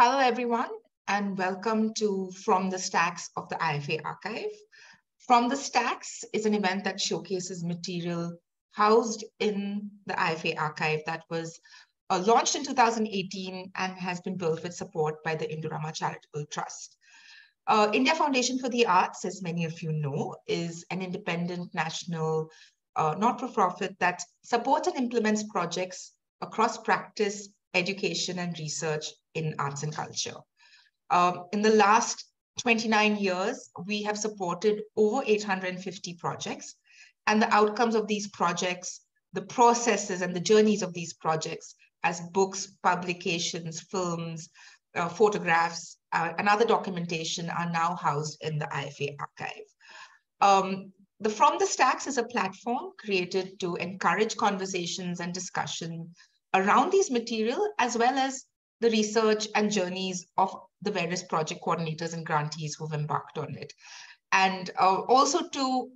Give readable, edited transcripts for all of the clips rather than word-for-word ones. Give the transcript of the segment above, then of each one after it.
Hello, everyone, and welcome to From the Stacks of the IFA Archive. From the Stacks is an event that showcases material housed in the IFA Archive that was launched in 2018 and has been built with support by the Indorama Charitable Trust. India Foundation for the Arts, as many of you know, is an independent national not-for-profit that supports and implements projects across practice, education, and research in arts and culture. In the last 29 years, we have supported over 850 projects, and the outcomes of these projects, the processes and the journeys of these projects as books, publications, films, photographs, and other documentation are now housed in the IFA archive. The From the Stacks is a platform created to encourage conversations and discussion around these material, as well as the research and journeys of the various project coordinators and grantees who've embarked on it. And also to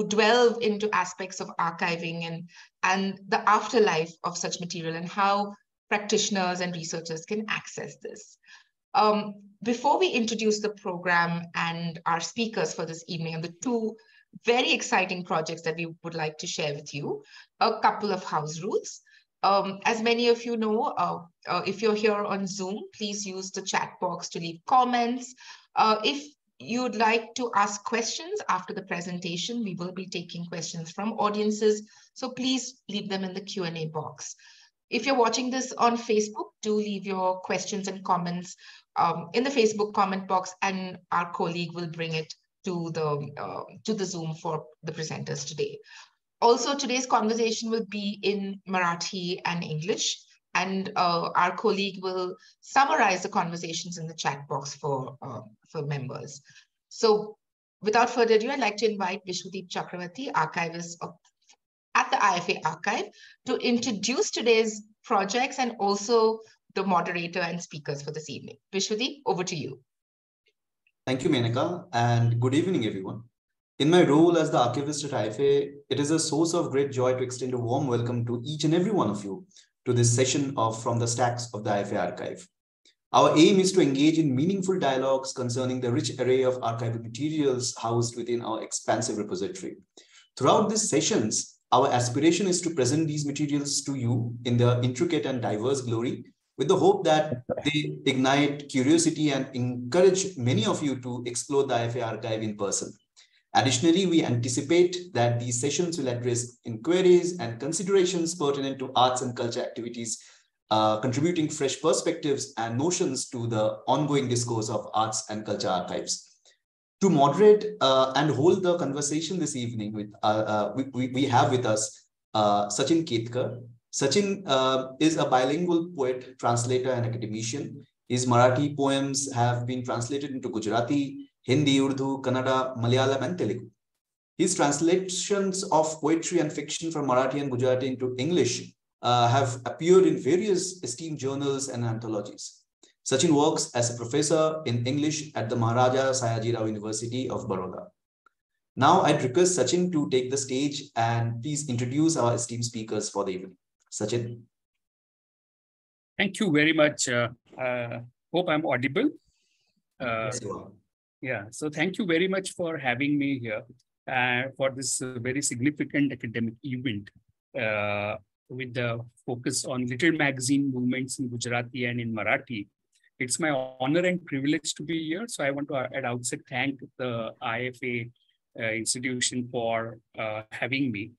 delve into aspects of archiving and the afterlife of such material and how practitioners and researchers can access this. Before we introduce the program and our speakers for this evening and the two very exciting projects that we would like to share with you, a couple of house rules. As many of you know, if you're here on Zoom, please use the chat box to leave comments. If you'd like to ask questions after the presentation, we will be taking questions from audiences, so please leave them in the Q&A box. If you're watching this on Facebook, do leave your questions and comments in the Facebook comment box, and our colleague will bring it to the Zoom for the presenters today. Also, today's conversation will be in Marathi and English, and our colleague will summarize the conversations in the chat box for members. So without further ado, I'd like to invite Vishwadeep Chakravarti, archivist at the IFA Archive, to introduce today's projects and also the moderator and speakers for this evening. Vishwadeep, over to you. Thank you, Menaka, and good evening, everyone. In my role as the archivist at IFA, it is a source of great joy to extend a warm welcome to each and every one of you to this session of From the Stacks of the IFA Archive. Our aim is to engage in meaningful dialogues concerning the rich array of archival materials housed within our expansive repository. Throughout these sessions, our aspiration is to present these materials to you in their intricate and diverse glory, with the hope that they ignite curiosity and encourage many of you to explore the IFA Archive in person. Additionally, we anticipate that these sessions will address inquiries and considerations pertinent to arts and culture activities, contributing fresh perspectives and notions to the ongoing discourse of arts and culture archives. To moderate and hold the conversation this evening, we have with us Sachin Ketkar. Sachin is a bilingual poet, translator, and academician. His Marathi poems have been translated into Gujarati, Hindi, Urdu, Kannada, Malayalam, and Telugu. His translations of poetry and fiction from Marathi and Gujarati into English have appeared in various esteemed journals and anthologies. Sachin works as a professor in English at the Maharaja Sayajirao University of Baroda. Now, I'd request Sachin to take the stage and please introduce our esteemed speakers for the evening. Sachin. Thank you very much. Hope I'm audible. Yes, you are. Yeah, so thank you very much for having me here for this very significant academic event with the focus on Little Magazine movements in Gujarati and in Marathi. It's my honor and privilege to be here. So I want to at outset thank the IFA institution for having me.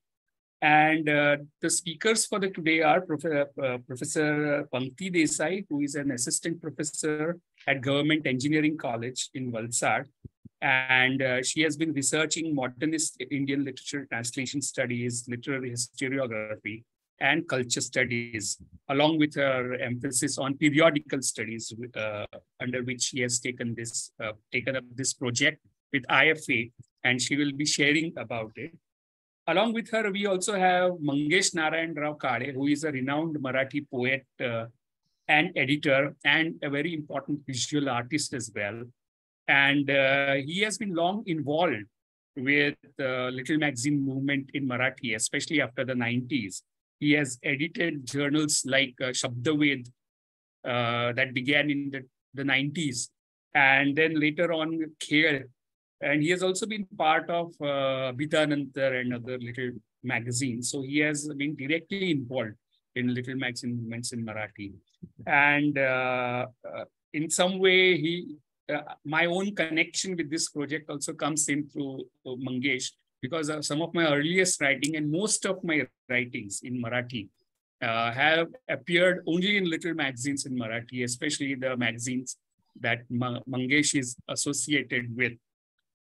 And the speakers for today are Professor Pankti Desai, who is an assistant professor at Government Engineering College in Valsad. And she has been researching modernist Indian literature translation studies, literary historiography, and culture studies, along with her emphasis on periodical studies, under which she has taken up this project with IFA, and she will be sharing about it. Along with her, we also have Mangesh Narayan Rao Kale, who is a renowned Marathi poet and editor, and a very important visual artist as well. And he has been long involved with the Little Magazine movement in Marathi, especially after the 90s. He has edited journals like Shabdaved, that began in the 90s. And then later on, Khel. And he has also been part of Bitanantar and other little magazines. So he has been directly involved in little magazine movements in Marathi. And in some way, my own connection with this project also comes in through Mangesh, because some of my earliest writing and most of my writings in Marathi have appeared only in little magazines in Marathi, especially the magazines that Mangesh is associated with.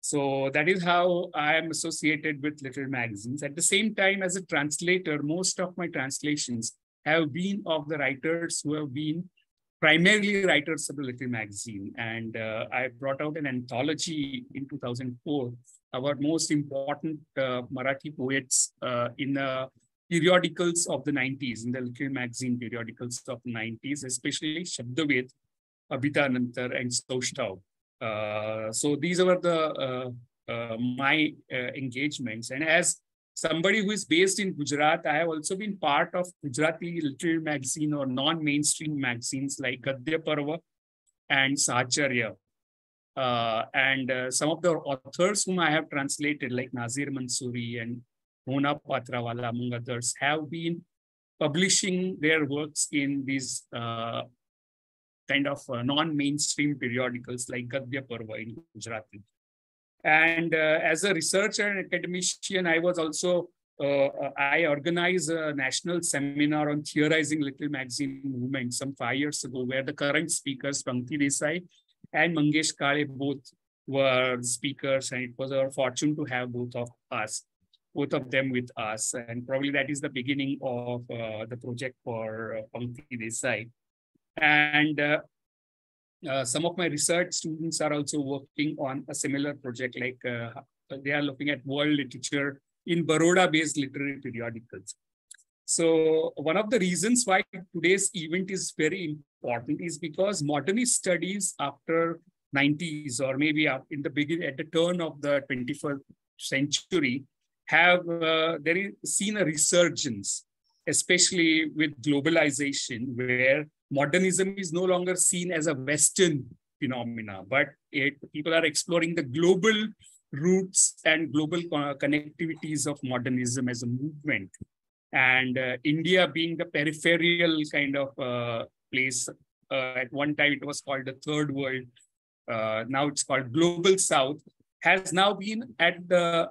So that is how I am associated with little magazines. At the same time, as a translator, most of my translations have been of the writers who have been primarily writers of the little magazine. And I brought out an anthology in 2004 about most important Marathi poets in the periodicals of the 90s, in the little magazine periodicals of the 90s, especially Shabdaved, Bitanantar, and Saushtau. So these were the my engagements. And as somebody who is based in Gujarat, I have also been part of Gujarati little magazine or non-mainstream magazines like Gadya Parva and Sahacharya. And some of the authors whom I have translated, like Nazir Mansoori and Mona Patrawala, among others, have been publishing their works in these kind of non-mainstream periodicals like Gadya Parva in Gujarati. And as a researcher and academician, I was also, I organized a national seminar on theorizing little magazine movement some 5 years ago, where the current speakers, Pankti Desai and Mangesh Kale, both were speakers, and it was our fortune to have both of them with us. And probably that is the beginning of the project for Pankti Desai. And some of my research students are also working on a similar project, like they are looking at world literature in Baroda-based literary periodicals. So one of the reasons why today's event is very important is because modernist studies after 90s, or maybe in the beginning, at the turn of the 21st century, have seen a resurgence, especially with globalization, where modernism is no longer seen as a Western phenomena, but people are exploring the global roots and global connectivities of modernism as a movement. And India being the peripheral kind of place, at one time it was called the Third World, now it's called Global South, has now been at the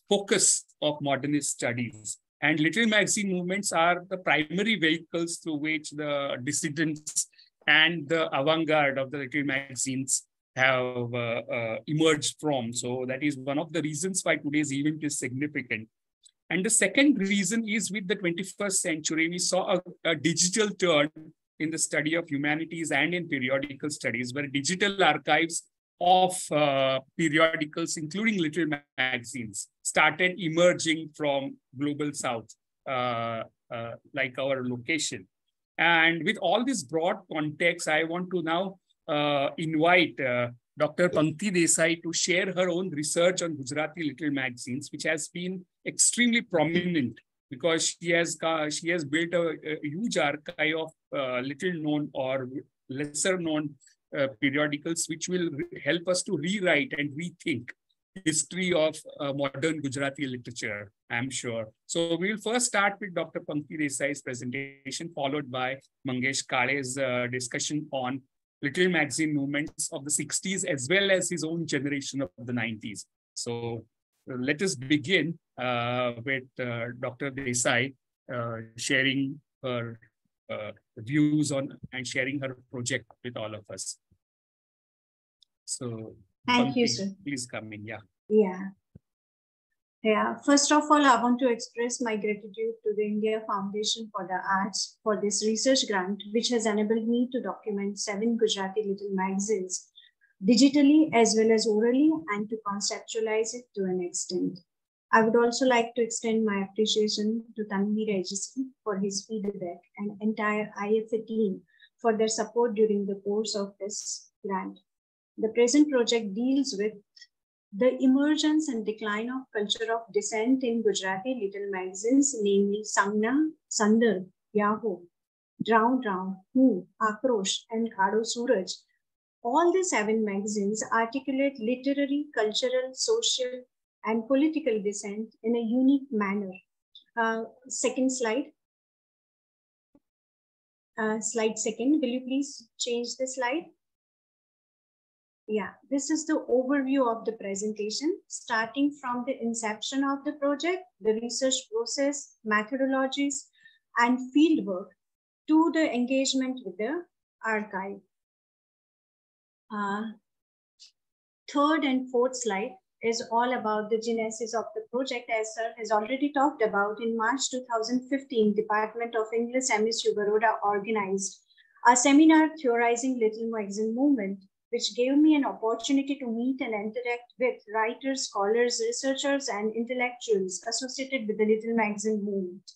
focus of modernist studies. And little magazine movements are the primary vehicles through which the dissidents and the avant-garde of the little magazines have emerged from. So that is one of the reasons why today's event is significant. And the second reason is, with the 21st century, we saw a digital turn in the study of humanities and in periodical studies, where digital archives of periodicals, including little magazines, started emerging from Global South, like our location. And with all this broad context, I want to now invite Dr. Pankti Desai to share her own research on Gujarati little magazines, which has been extremely prominent because she has built a huge archive of little known or lesser known periodicals, which will help us to rewrite and rethink history of modern Gujarati literature, I'm sure. So we will first start with Dr. Pankti Desai's presentation, followed by Mangesh Kale's discussion on little magazine movements of the 60s, as well as his own generation of the 90s. So let us begin with Dr. Desai sharing her views on and sharing her project with all of us. So thank you, sir. Please come in. Yeah. First of all, I want to express my gratitude to the India Foundation for the Arts for this research grant, which has enabled me to document 7 Gujarati little magazines digitally as well as orally, and to conceptualize it to an extent. I would also like to extend my appreciation to Tanveer Agency for his feedback and entire IFA team for their support during the course of this grant. The present project deals with the emergence and decline of culture of dissent in Gujarati little magazines, namely Sangna, Sandar, Yahoo, Drown Drown, Who, Akrosh, and Kado Suraj. All the 7 magazines articulate literary, cultural, social, and political dissent in a unique manner. Second slide. Slide second. Will you please change the slide? Yeah, this is the overview of the presentation, starting from the inception of the project, the research process, methodologies, and fieldwork, to the engagement with the archive. Third and fourth slide is all about the genesis of the project, as Sir has already talked about. In March 2015, Department of English, MSU Baroda organized a seminar theorizing Little Magazine movement, which gave me an opportunity to meet and interact with writers, scholars, researchers, and intellectuals associated with the Little Magazine movement.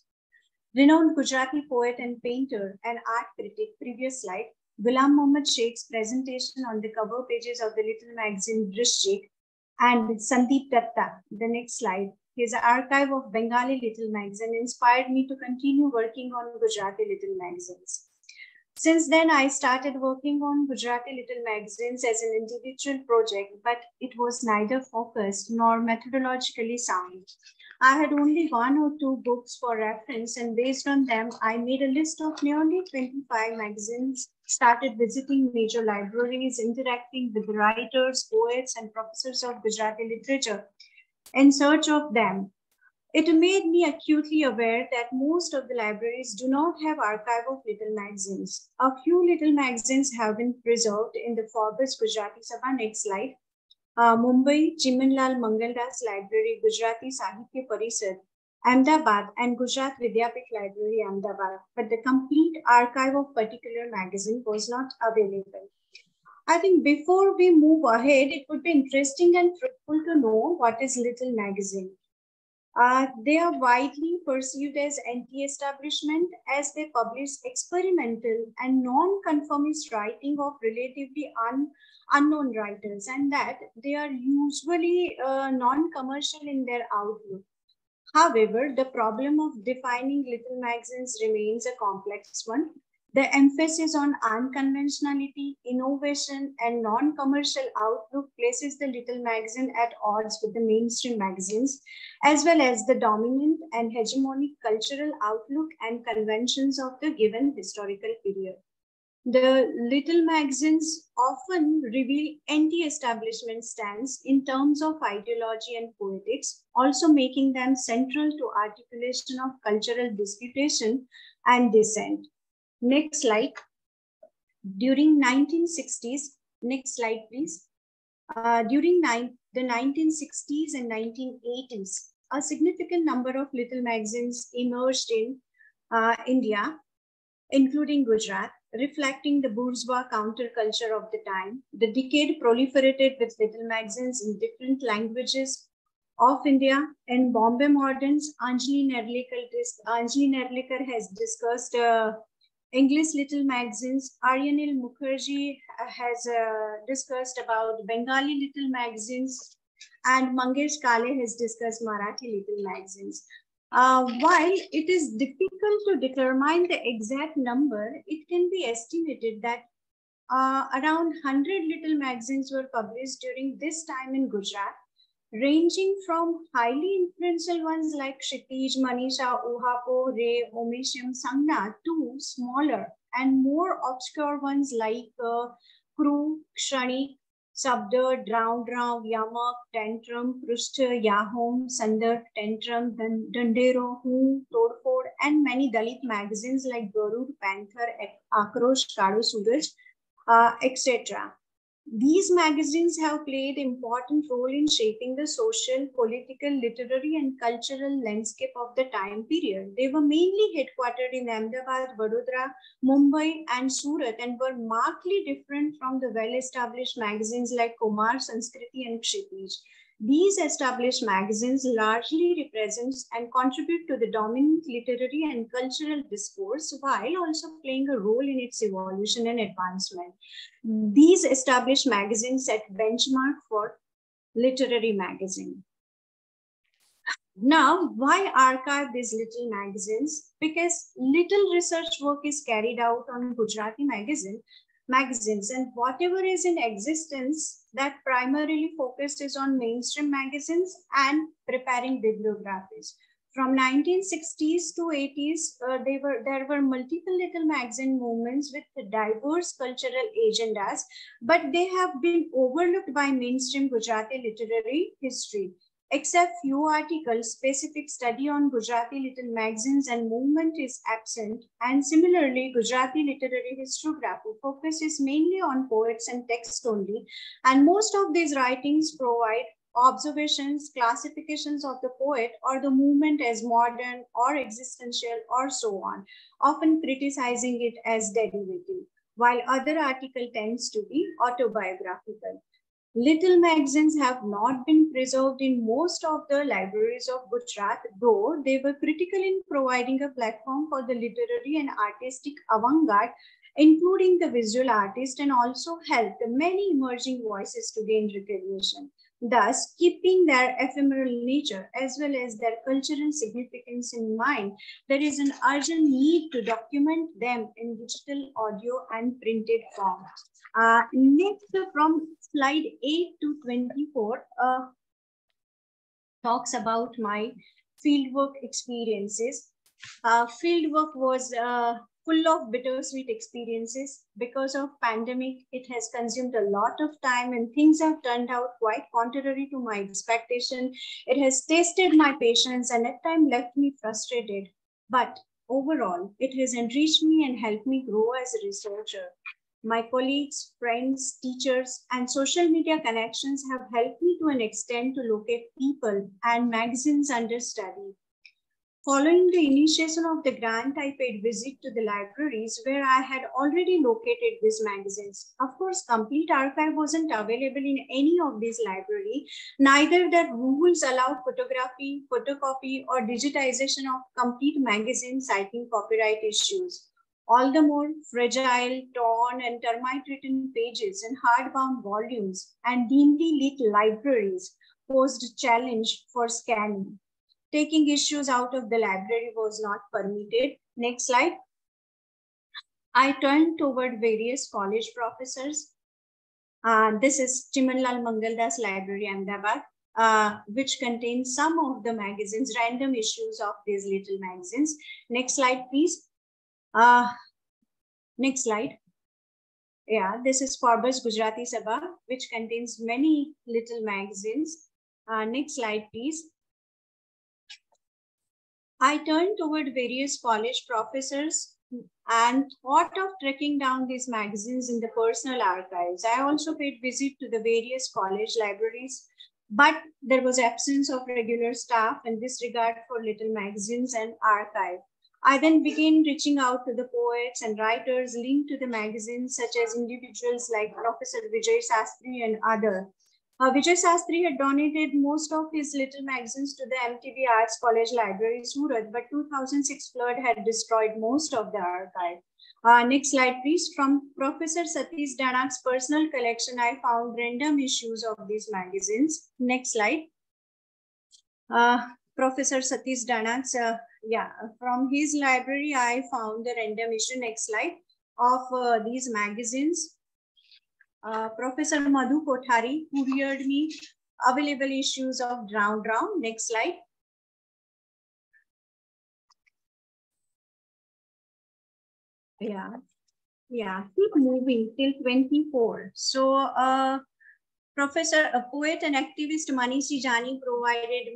Renowned Gujarati poet and painter and art critic, previous slide, Ghulam Muhammad Sheikh's presentation on the cover pages of the Little Magazine Drishtik, and Sandeep Datta, the next slide, his archive of Bengali Little Magazine, inspired me to continue working on Gujarati Little Magazines. Since then, I started working on Gujarati Little Magazines as an individual project, but it was neither focused nor methodologically sound. I had only 1 or 2 books for reference, and based on them, I made a list of nearly 25 magazines, started visiting major libraries, interacting with writers, poets, and professors of Gujarati literature in search of them. It made me acutely aware that most of the libraries do not have archive of little magazines. A few little magazines have been preserved in the Forbes Gujarati Sabha. Next slide. Mumbai, Chimanlal Mangaldas Library, Gujarati Sahitya Parisad, Ahmedabad, and Gujarat Vidyapith Library, Ahmedabad. But the complete archive of particular magazine was not available. I think before we move ahead, it would be interesting and fruitful to know what is Little Magazine. They are widely perceived as anti-establishment, as they publish experimental and non-conformist writing of relatively unknown writers, and that they are usually non-commercial in their outlook. However, the problem of defining little magazines remains a complex one. The emphasis on unconventionality, innovation, and non-commercial outlook places the little magazine at odds with the mainstream magazines, as well as the dominant and hegemonic cultural outlook and conventions of the given historical period. The little magazines often reveal anti-establishment stance in terms of ideology and poetics, also making them central to articulation of cultural disputation and dissent. Next slide. During 1960s, next slide, please. During the 1960s and 1980s, a significant number of little magazines emerged in India, including Gujarat, reflecting the bourgeois counterculture of the time. The decade proliferated with little magazines in different languages of India. In Bombay Moderns, Anjali Nerlikar has discussed English little magazines. Aryanil Mukherjee has discussed about Bengali little magazines, and Mangesh Kale has discussed Marathi little magazines. While it is difficult to determine the exact number, it can be estimated that around 100 little magazines were published during this time in Gujarat, ranging from highly influential ones like Kshitij, Manisha, Uhapo, Ray, Omisham, Sangna, to smaller and more obscure ones like Kru, Kshanik, Sabda, Drown, Yamak, Tantrum, Prushta, Yahom, Sandar, Tantrum, Dandero, Who, Todford, and many Dalit magazines like Garud, Panther, Akrosh, Kado Suraj, etc. These magazines have played an important role in shaping the social, political, literary, and cultural landscape of the time period. They were mainly headquartered in Ahmedabad, Vadodara, Mumbai, and Surat, and were markedly different from the well-established magazines like Kumar, Sanskriti, and Kshitij. These established magazines largely represent and contribute to the dominant literary and cultural discourse, while also playing a role in its evolution and advancement. These established magazines set benchmark for literary magazine. Now, why archive these little magazines? Because little research work is carried out on Gujarati magazines, and whatever is in existence that primarily focuses on mainstream magazines and preparing bibliographies. From 1960s to 80s, there were multiple little magazine movements with diverse cultural agendas, but they have been overlooked by mainstream Gujarati literary history. Except few articles, specific study on Gujarati little magazines and movement is absent. And similarly, Gujarati literary historiography focuses mainly on poets and text only. And most of these writings provide observations, classifications of the poet or the movement as modern or existential or so on, often criticizing it as derivative, while other article tends to be autobiographical. Little magazines have not been preserved in most of the libraries of Gujarat, though they were critical in providing a platform for the literary and artistic avant-garde, including the visual artist, and also helped many emerging voices to gain recognition. Thus, keeping their ephemeral nature as well as their cultural significance in mind, there is an urgent need to document them in digital, audio, and printed form. Next, from slide 8 to 24, talks about my fieldwork experiences. Fieldwork was full of bittersweet experiences. Because of pandemic, it has consumed a lot of time and things have turned out quite contrary to my expectation. It has tested my patience and at times left me frustrated. But overall, it has enriched me and helped me grow as a researcher. My colleagues, friends, teachers, and social media connections have helped me to an extent to locate people and magazines under study. Following the initiation of the grant, I paid visit to the libraries where I had already located these magazines. Of course, complete archive wasn't available in any of these libraries. Neither the rules allowed photography, photocopy, or digitization of complete magazines citing copyright issues. All the more fragile, torn, and termite-ridden pages in hardbound volumes and dimly lit libraries posed a challenge for scanning. Taking issues out of the library was not permitted. Next slide. I turned toward various college professors. This is Chimanlal Mangaldas Library, Ahmedabad, which contains some of the magazines, random issues of these little magazines. Next slide, please. Next slide. Yeah, this is Forbes Gujarati Sabha, which contains many little magazines. Next slide, please. I turned toward various college professors and thought of tracking down these magazines in the personal archives. I also paid visit to the various college libraries, but there was absence of regular staff and disregard for little magazines and archive. I then began reaching out to the poets and writers linked to the magazines, such as individuals like Professor Vijay Sastry and others. Vijay Sastry had donated most of his little magazines to the MTB Arts College Library, Surat, but 2006 flood had destroyed most of the archive. Next slide, please. From Professor Satish Danak's personal collection, I found random issues of these magazines. Next slide. Professor Satish Danak's, from his library, I found the random issue, next slide, of these magazines. Professor Madhu Kothari couriered me available issues of Drown. Next slide. Keep moving till 24. So, a poet and activist Manish Jani provided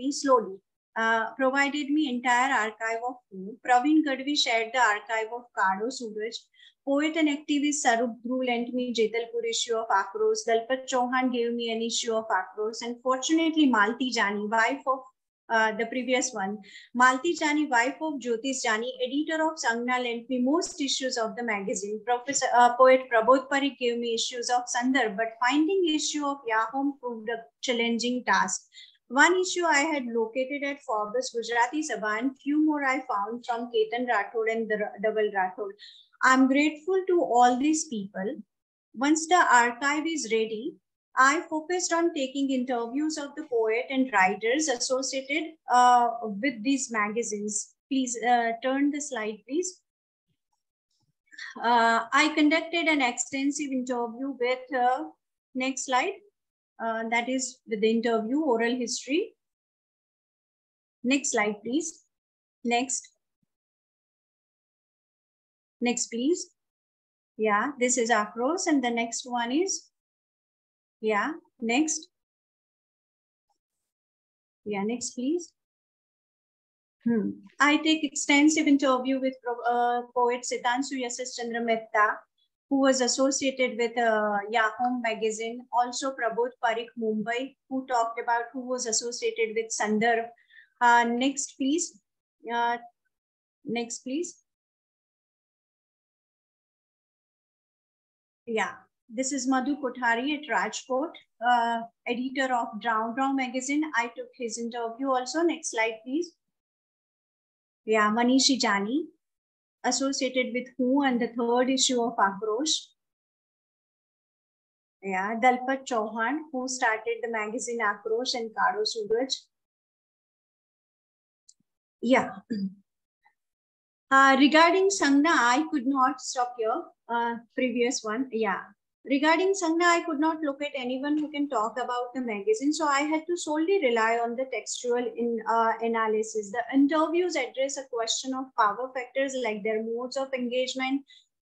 me entire archive of food. Praveen Gadvi shared the archive of Kado Suraj. Poet and activist Sarup Dhruv lent me Jetalpur issue of Akros. Dalpat Chauhan gave me an issue of Akros. And fortunately, Malti Jani, wife of the previous one, Malti Jani, wife of Jyotish Jani, editor of Sangna, lent me most issues of the magazine. Poet Prabodh Parikh gave me issues of Sandar, but finding issue of Yahom proved a challenging task. One issue I had located at Forbes Gujarati Sabha and few more I found from Ketan Rathod and Double Rathod. I'm grateful to all these people. Once the archive is ready, I focused on taking interviews of the poet and writers associated with these magazines. Please turn the slide, please. I conducted an extensive interview with, next slide, that is with the interview oral history. Next slide, please. Next. Next, please. Yeah, this is Akros, and the next one is, yeah, next. Yeah, next, please. I take extensive interview with poet Sitanshu Yashas Chandra Mehta, who was associated with Yahom magazine. Also Prabodh Parikh Mumbai, who talked about, who was associated with Sandarbh. Next, please. Next, please. Yeah, this is Madhu Kothari at Rajkot, editor of Drown Drown magazine. I took his interview also. Next slide, please. Yeah, Manishi Jani, associated with Who and the third issue of Akrosh. Yeah, Dalpat Chauhan, who started the magazine Akrosh and Karo Suraj. Yeah. Regarding Sangna, I could not stop here. Previous one, yeah. Regarding Sangna, I could not locate anyone who can talk about the magazine, so I had to solely rely on the textual analysis. The interviews address a question of power factors like their modes of engagement,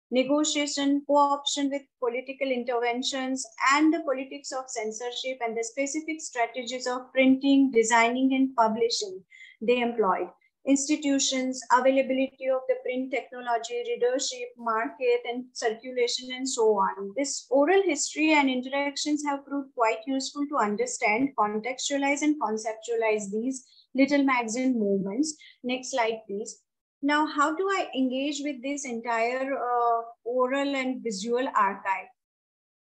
negotiation, co-option with political interventions, and the politics of censorship and the specific strategies of printing, designing, and publishing they employed. Institutions, availability of the print technology, readership, market, and circulation, and so on. This oral history and interactions have proved quite useful to understand, contextualize, and conceptualize these little magazine movements. Next slide, please. Now, how do I engage with this entire oral and visual archive?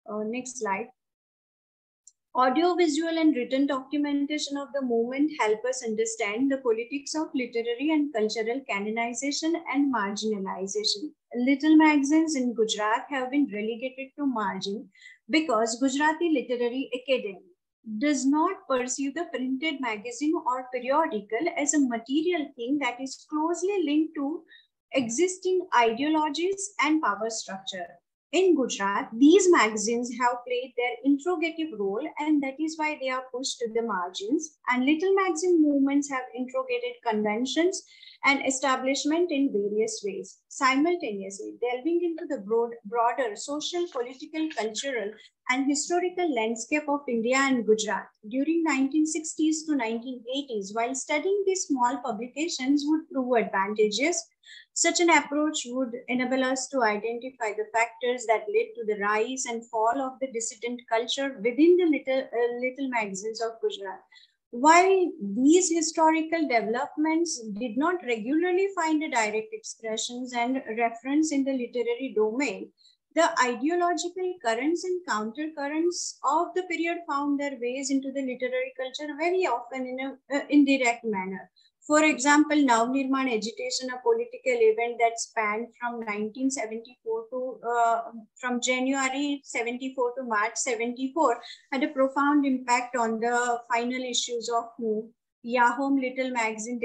Next slide. Audio, visual, and written documentation of the movement help us understand the politics of literary and cultural canonization and marginalization. Little magazines in Gujarat have been relegated to margin because Gujarati Literary Academy does not perceive the printed magazine or periodical as a material thing that is closely linked to existing ideologies and power structure. In Gujarat, these magazines have played their interrogative role, and that is why they are pushed to the margins. And little magazine movements have interrogated conventions and establishment in various ways, simultaneously delving into the broader social, political, cultural, and historical landscape of India and Gujarat during 1960s to 1980s. While studying these small publications would prove advantageous, such an approach would enable us to identify the factors that led to the rise and fall of the dissident culture within the little magazines of Gujarat. While these historical developments did not regularly find a direct expressions and reference in the literary domain, the ideological currents and countercurrents of the period found their ways into the literary culture very often in an indirect manner. For example, Navnirman agitation, a political event that spanned from 1974 to from January 74 to March 74, had a profound impact on the final issues of Who. Yahom Little magazine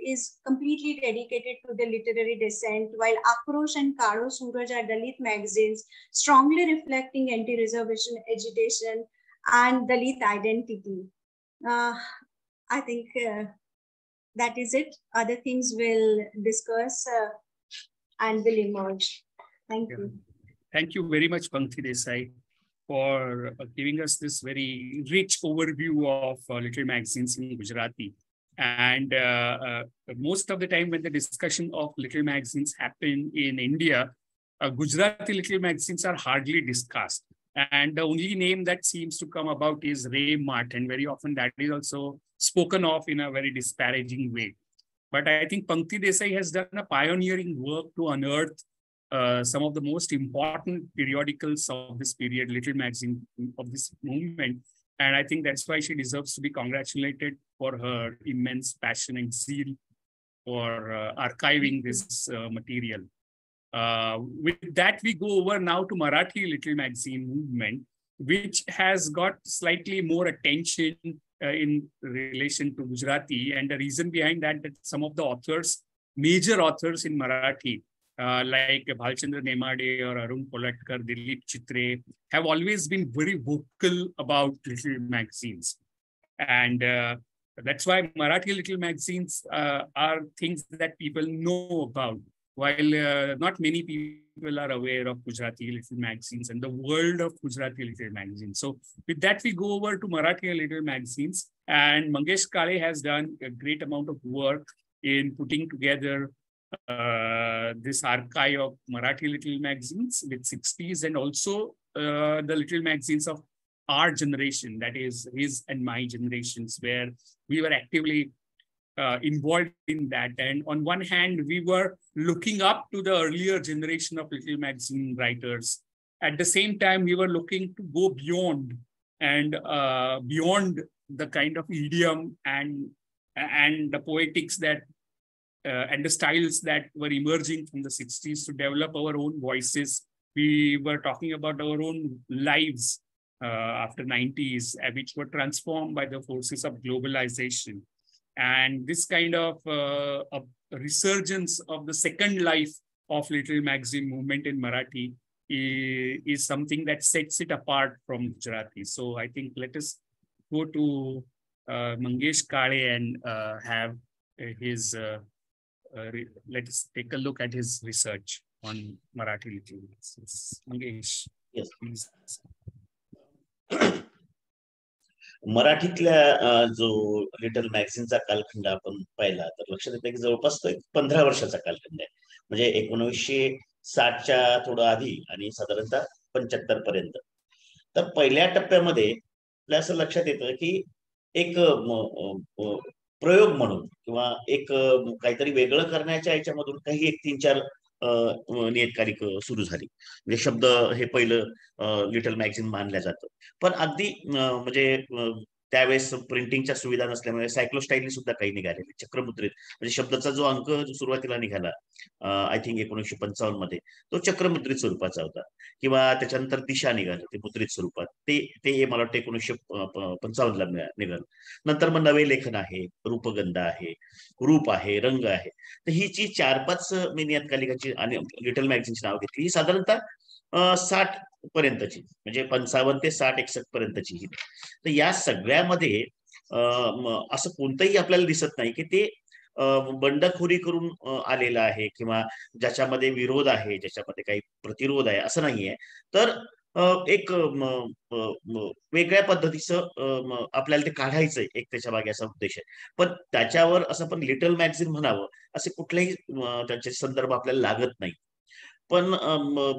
is completely dedicated to the literary descent, while Akrosh and Karo Suraj are Dalit magazines, strongly reflecting anti-reservation agitation and Dalit identity. I think that is it. Other things we'll discuss and will emerge. Thank you. Thank you very much, Pankti Desai, for giving us this very rich overview of little magazines in Gujarati. And most of the time when the discussion of little magazines happen in India, Gujarati little magazines are hardly discussed. And the only name that seems to come about is Ray Mart, and very often that is also spoken of in a very disparaging way. But I think Pankti Desai has done a pioneering work to unearth some of the most important periodicals of this period, little magazine of this movement. And I think that's why she deserves to be congratulated for her immense passion and zeal for archiving this material. With that, we go over now to Marathi little magazine movement. which has got slightly more attention in relation to Gujarati. And the reason behind that some of the authors, major authors in Marathi, like Bhalchandra Nemade or Arun Polatkar, Dilip Chitre, have always been very vocal about little magazines. And that's why Marathi little magazines are things that people know about, while not many people are aware of Gujarati little magazines and the world of Gujarati little magazines. So with that, we go over to Marathi little magazines. And Mangesh Kale has done a great amount of work in putting together this archive of Marathi little magazines with 60s and also the little magazines of our generation, that is his and my generations, where we were actively involved in that. And on one hand, we were looking up to the earlier generation of little magazine writers. At the same time, we were looking to go beyond and beyond the kind of idiom and the poetics that and the styles that were emerging from the 60s to develop our own voices. We were talking about our own lives after 90s, which were transformed by the forces of globalization. And this kind of resurgence of the second life of little magazine movement in Marathi is something that sets it apart from Gujarati. So I think let us go to Mangesh Kale and have his, let us take a look at his research on Marathi little magazines. Mangesh, yes, please. मराठीतल्या जो little मॅगझिनचा कालखंड आपण पाहिला तर लक्षात येतं की जवळपास तो 15 वर्षाचा कालखंड आहे. म्हणजे 1960च्या थोडं आधी आणि साधारणतः 75 पर्यंत. तर पहिल्या टप्प्यामध्ये आपल्या असं लक्षात येतं की एक प्रयोग म्हणून किंवा एक काहीतरी वेगळं करण्याच्या याच्यामधून काही एक 3-4 नियतकालिक सुरू झाली. म्हणजे शब्द हे पहिलं लिटल मॅगझिन मानलं जातं. पण अगदी म्हणजे त्यावेळेस प्रिंटिंगच्या सुविधा नसल्यामुळे सायक्लोस्टाईलने सुद्धा काही निघालेले चक्रमुद्रित, म्हणजे शब्दाचा जो अंक सुरुवातीला निघाला आय थिंक 1955 मध्ये, तो चक्रमुद्रित स्वरूपाचा होता. किंवा त्याच्यानंतर दिशा निघालं ते मुद्रित स्वरूपात, ते मला वाटतं 1955 ला निघालं. नंतर मग नवे लेखन आहे, रूपगंध आहे, रूप आहे, रंग आहे. तर ही जी 4-5 मी नियतकालिकाची आणि लिटल मॅगझिनची नाव घेतली, ही साधारणतः 60 पर्यंतची, म्हणजे 55 ते 60-61 पर्यंतची ही. तर या सगळ्यामध्ये असं कोणतंही आपल्याला दिसत नाही की ते बंडखोरी करून आलेलं आहे किंवा ज्याच्यामध्ये विरोध आहे, ज्याच्यामध्ये काही प्रतिरोध आहे, असं नाहीये. तर एक वेगळ्या पद्धतीचं आपल्याला ते काढायचंय, एक त्याच्या मागे असा उद्देश आहे. पण त्याच्यावर असं पण लिटल मॅगझिन म्हणावं असे कुठलेही त्याचे संदर्भ आपल्याला लागत नाही. पण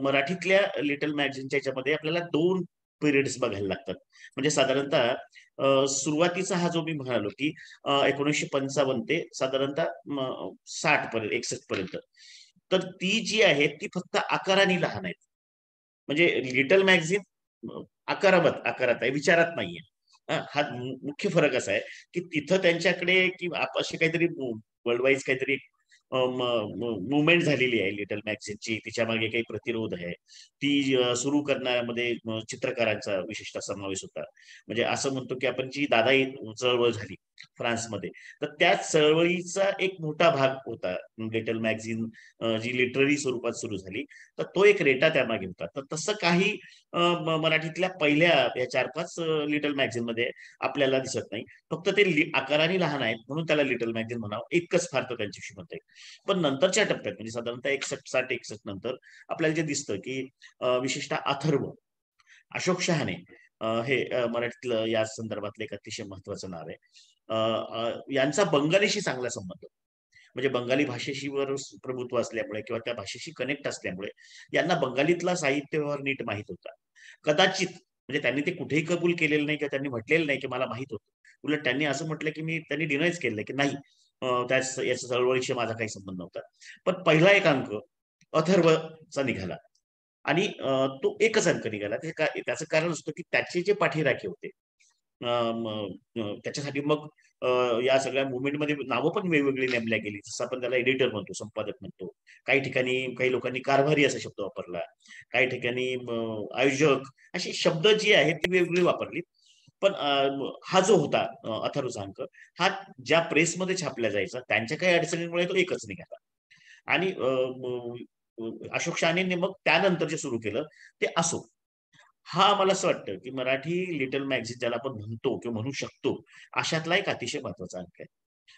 मराठीतल्या लिटल मॅगझिनच्या याच्यामध्ये आपल्याला 2 पिरियड्स बघायला लागतात. म्हणजे साधारणतः सुरुवातीचा हा जो मी म्हणालो की 1955 ते साधारणतः 60 पर्यंत 61 पर्यंत, तर ती जी आहे ती फक्त आकाराने लहान आहेत. म्हणजे लिटल मॅगझिन आकारात आहे, विचारात नाहीये. हा मुख्य फरक असा आहे की तिथं त्यांच्याकडे की अशी काहीतरी वर्ल्ड वाईज काहीतरी मुवमेंट झालेली आहे लिटल मॅगझिनची, तिच्या मागे काही प्रतिरोध आहे. ती सुरू करण्यामध्ये चित्रकारांचा विशेषतः समावेश होता. म्हणजे असं म्हणतो की आपण जी दादाई चळवळ झाली फ्रान्समध्ये, तर त्या चळवळीचा एक मोठा भाग होता लिटल मॅगझिन जी लिटररी स्वरूपात सुरू झाली, तर तो एक रेटा त्यामागे होता. तर तसं काही मराठीतल्या पहिल्या या 4-5 लिटल मॅगझिन मध्ये आपल्याला दिसत नाही. फक्त ते आकाराने लहान आहेत म्हणून त्याला लिटल मॅगझिन म्हणावं, इतकंच फार तर त्यांच्याशी म्हणता येईल. पण नंतरच्या टप्प्यात म्हणजे साधारणतः 61-61 नंतर आपल्याला जे दिसतं की विशेषतः अथर्व, अशोक शहाणे हे मराठीतलं या संदर्भातलं एक अतिशय महत्वाचं नाव आहे. यांचा बंगालीशी चांगला संबंध, म्हणजे बंगाली भाषेशी वर प्रभुत्व असल्यामुळे किंवा त्या भाषेशी कनेक्ट असल्यामुळे यांना बंगालीतला साहित्य व्यवहार नीट माहित होता. कदाचित म्हणजे त्यांनी ते कुठेही कबूल केलेलं नाही किंवा त्यांनी म्हटलेलं नाही की मला माहित होतं. उलट त्यांनी असं म्हटलं की त्यांनी डिनायच केलं की नाही, याचा चळवळीशी माझा काही संबंध नव्हता. पण पहिला एक अंक अथर्वचा निघाला आणि तो एकच अंक निघाला. त्याचं कारण असतं की त्याचे जे पाठीराखे होते त्याच्यासाठी मग या सगळ्या मुवमेंटमध्ये नावं पण वेगवेगळी नेमल्या गेली. जसं आपण त्याला एडिटर म्हणतो, संपादक म्हणतो, काही ठिकाणी काही लोकांनी कारभारी असा शब्द वापरला, काही ठिकाणी आयोजक, अशी शब्द जी आहेत ती वेगवेगळी वापरली. पण हा जो होता अथर्वचा अंक, हा ज्या प्रेसमध्ये छापला जायचा त्यांच्या काही अडचणींमुळे तो एकच निघाला. आणि अशोक शहाणेंनी मग त्यानंतर जे सुरू केलं ते असो. हा मला असं वाटतं की मराठी लिटल मॅगझिन ज्याला आपण म्हणतो किंवा म्हणू शकतो, अशातला एक अतिशय महत्वाचा अंक आहे.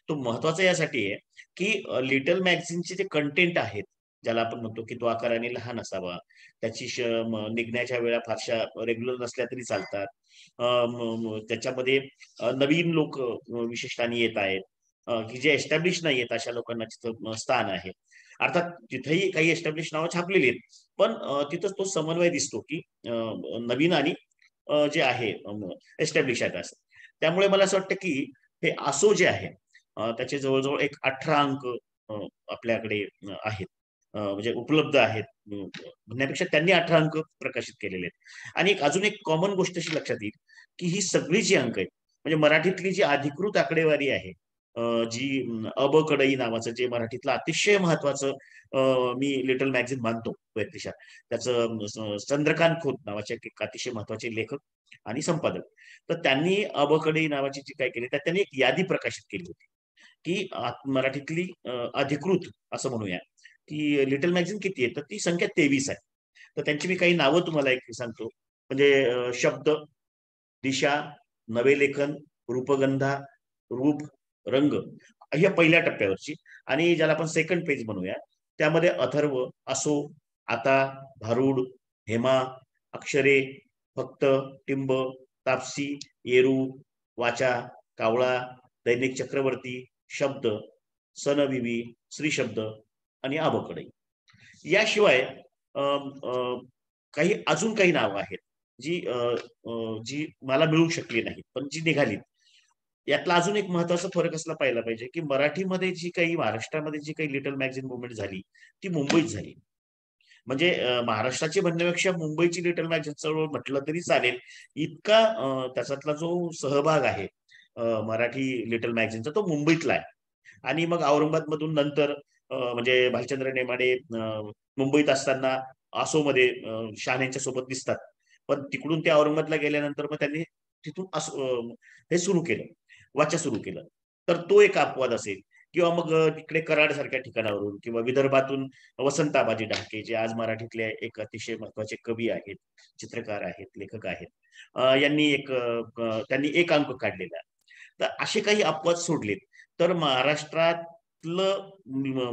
तो महत्वाचा यासाठी आहे की लिटल मॅगझिनचे जे कंटेंट आहेत, ज्याला आपण म्हणतो की तो आकाराने लहान असावा, त्याची निघण्याच्या वेळा फारशा रेग्युलर नसल्या तरी चालतात, त्याच्यामध्ये नवीन लोक विशिष्टाने येत आहेत, की जे एस्टॅब्लिश नाही आहेत अशा लोकांना तिथं स्थान आहे. अर्थात तिथेही काही एस्टॅब्लिश नावं छापलेली आहेत, पण तिथं तो समन्वय दिसतो की नवीन आणि जे आहे एस्टॅब्लिश आहेत असं. त्यामुळे मला असं वाटतं की हे असो जे आहे त्याचे जवळजवळ एक 18 अंक आपल्याकडे आहेत, म्हणजे उपलब्ध आहेत म्हणण्यापेक्षा त्यांनी 18 अंक प्रकाशित केलेले आहेत. आणि अजून एक कॉमन गोष्ट अशी लक्षात येईल की ही सगळी जी अंक आहेत, म्हणजे मराठीतली जी अधिकृत आकडेवारी आहे, जी अबकडई नावाचं जे मराठीतलं अतिशय महत्वाचं मी लिटल मॅगझिन मानतो व्यक्तिशः, त्याचं चंद्रकांत खोत नावाचे एक अतिशय महत्वाचे लेखक आणि संपादक, तर त्यांनी अबकडई नावाची जी काय केली, त्यात त्यांनी एक यादी प्रकाशित केली होती की मराठीतली अधिकृत असं म्हणूया की लिटल मॅगझिन किती आहे, तर ती संख्या 23 आहे. तर त्यांची मी काही नावं तुम्हाला एक सांगतो. म्हणजे शब्द, दिशा, नवे लेखन, रूपगंधा, रूप, रंग, ह्या पहिल्या टप्प्यावरची. आणि ज्याला आपण सेकंड पेज म्हणूया, त्यामध्ये अथर्व, असो, आता, भारूड, हेमा, अक्षरे, फक्त, टिंब, तापसी, येरू, वाचा, कावळा, दैनिक चक्रवर्ती, शब्द, सनविवी, श्री शब्द आणि अबकडई. याशिवाय काही अजून काही नावं आहेत जी जी मला मिळू शकली नाहीत पण जी निघालीत. यातला अजून एक महत्वाचा फरक असला पाहिला पाहिजे की मराठीमध्ये जी काही महाराष्ट्रामध्ये जी काही लिटल मॅगझिन मुवमेंट झाली ती मुंबईत झाली. म्हणजे महाराष्ट्राची म्हणण्यापेक्षा मुंबईची लिटल मॅगझिन चळवळ म्हटलं तरी चालेल, इतका त्याच्यातला जो सहभाग आहे मराठी लिटल मॅगझिनचा तो मुंबईतला आहे. आणि मग औरंगाबाद मधून नंतर म्हणजे भालचंद्र नेमाडे मुंबईत असताना आसोमध्ये शहाण्यांच्या सोबत दिसतात, पण तिकडून ते औरंगाबादला गेल्यानंतर मग त्यांनी तिथून हे सुरू केलं, वाचा सुरू केलं. तर तो एक अपवाद असेल. किंवा मग तिकडे कराड सारख्या ठिकाणावरून किंवा विदर्भातून वसंत आबाजी डहाके, जे आज मराठीतले एक अतिशय महत्वाचे कवी आहेत, चित्रकार आहेत, लेखक आहेत, त्यांनी एक अंक काढलेला. तर असे काही अपवाद सोडलेत तर महाराष्ट्रातलं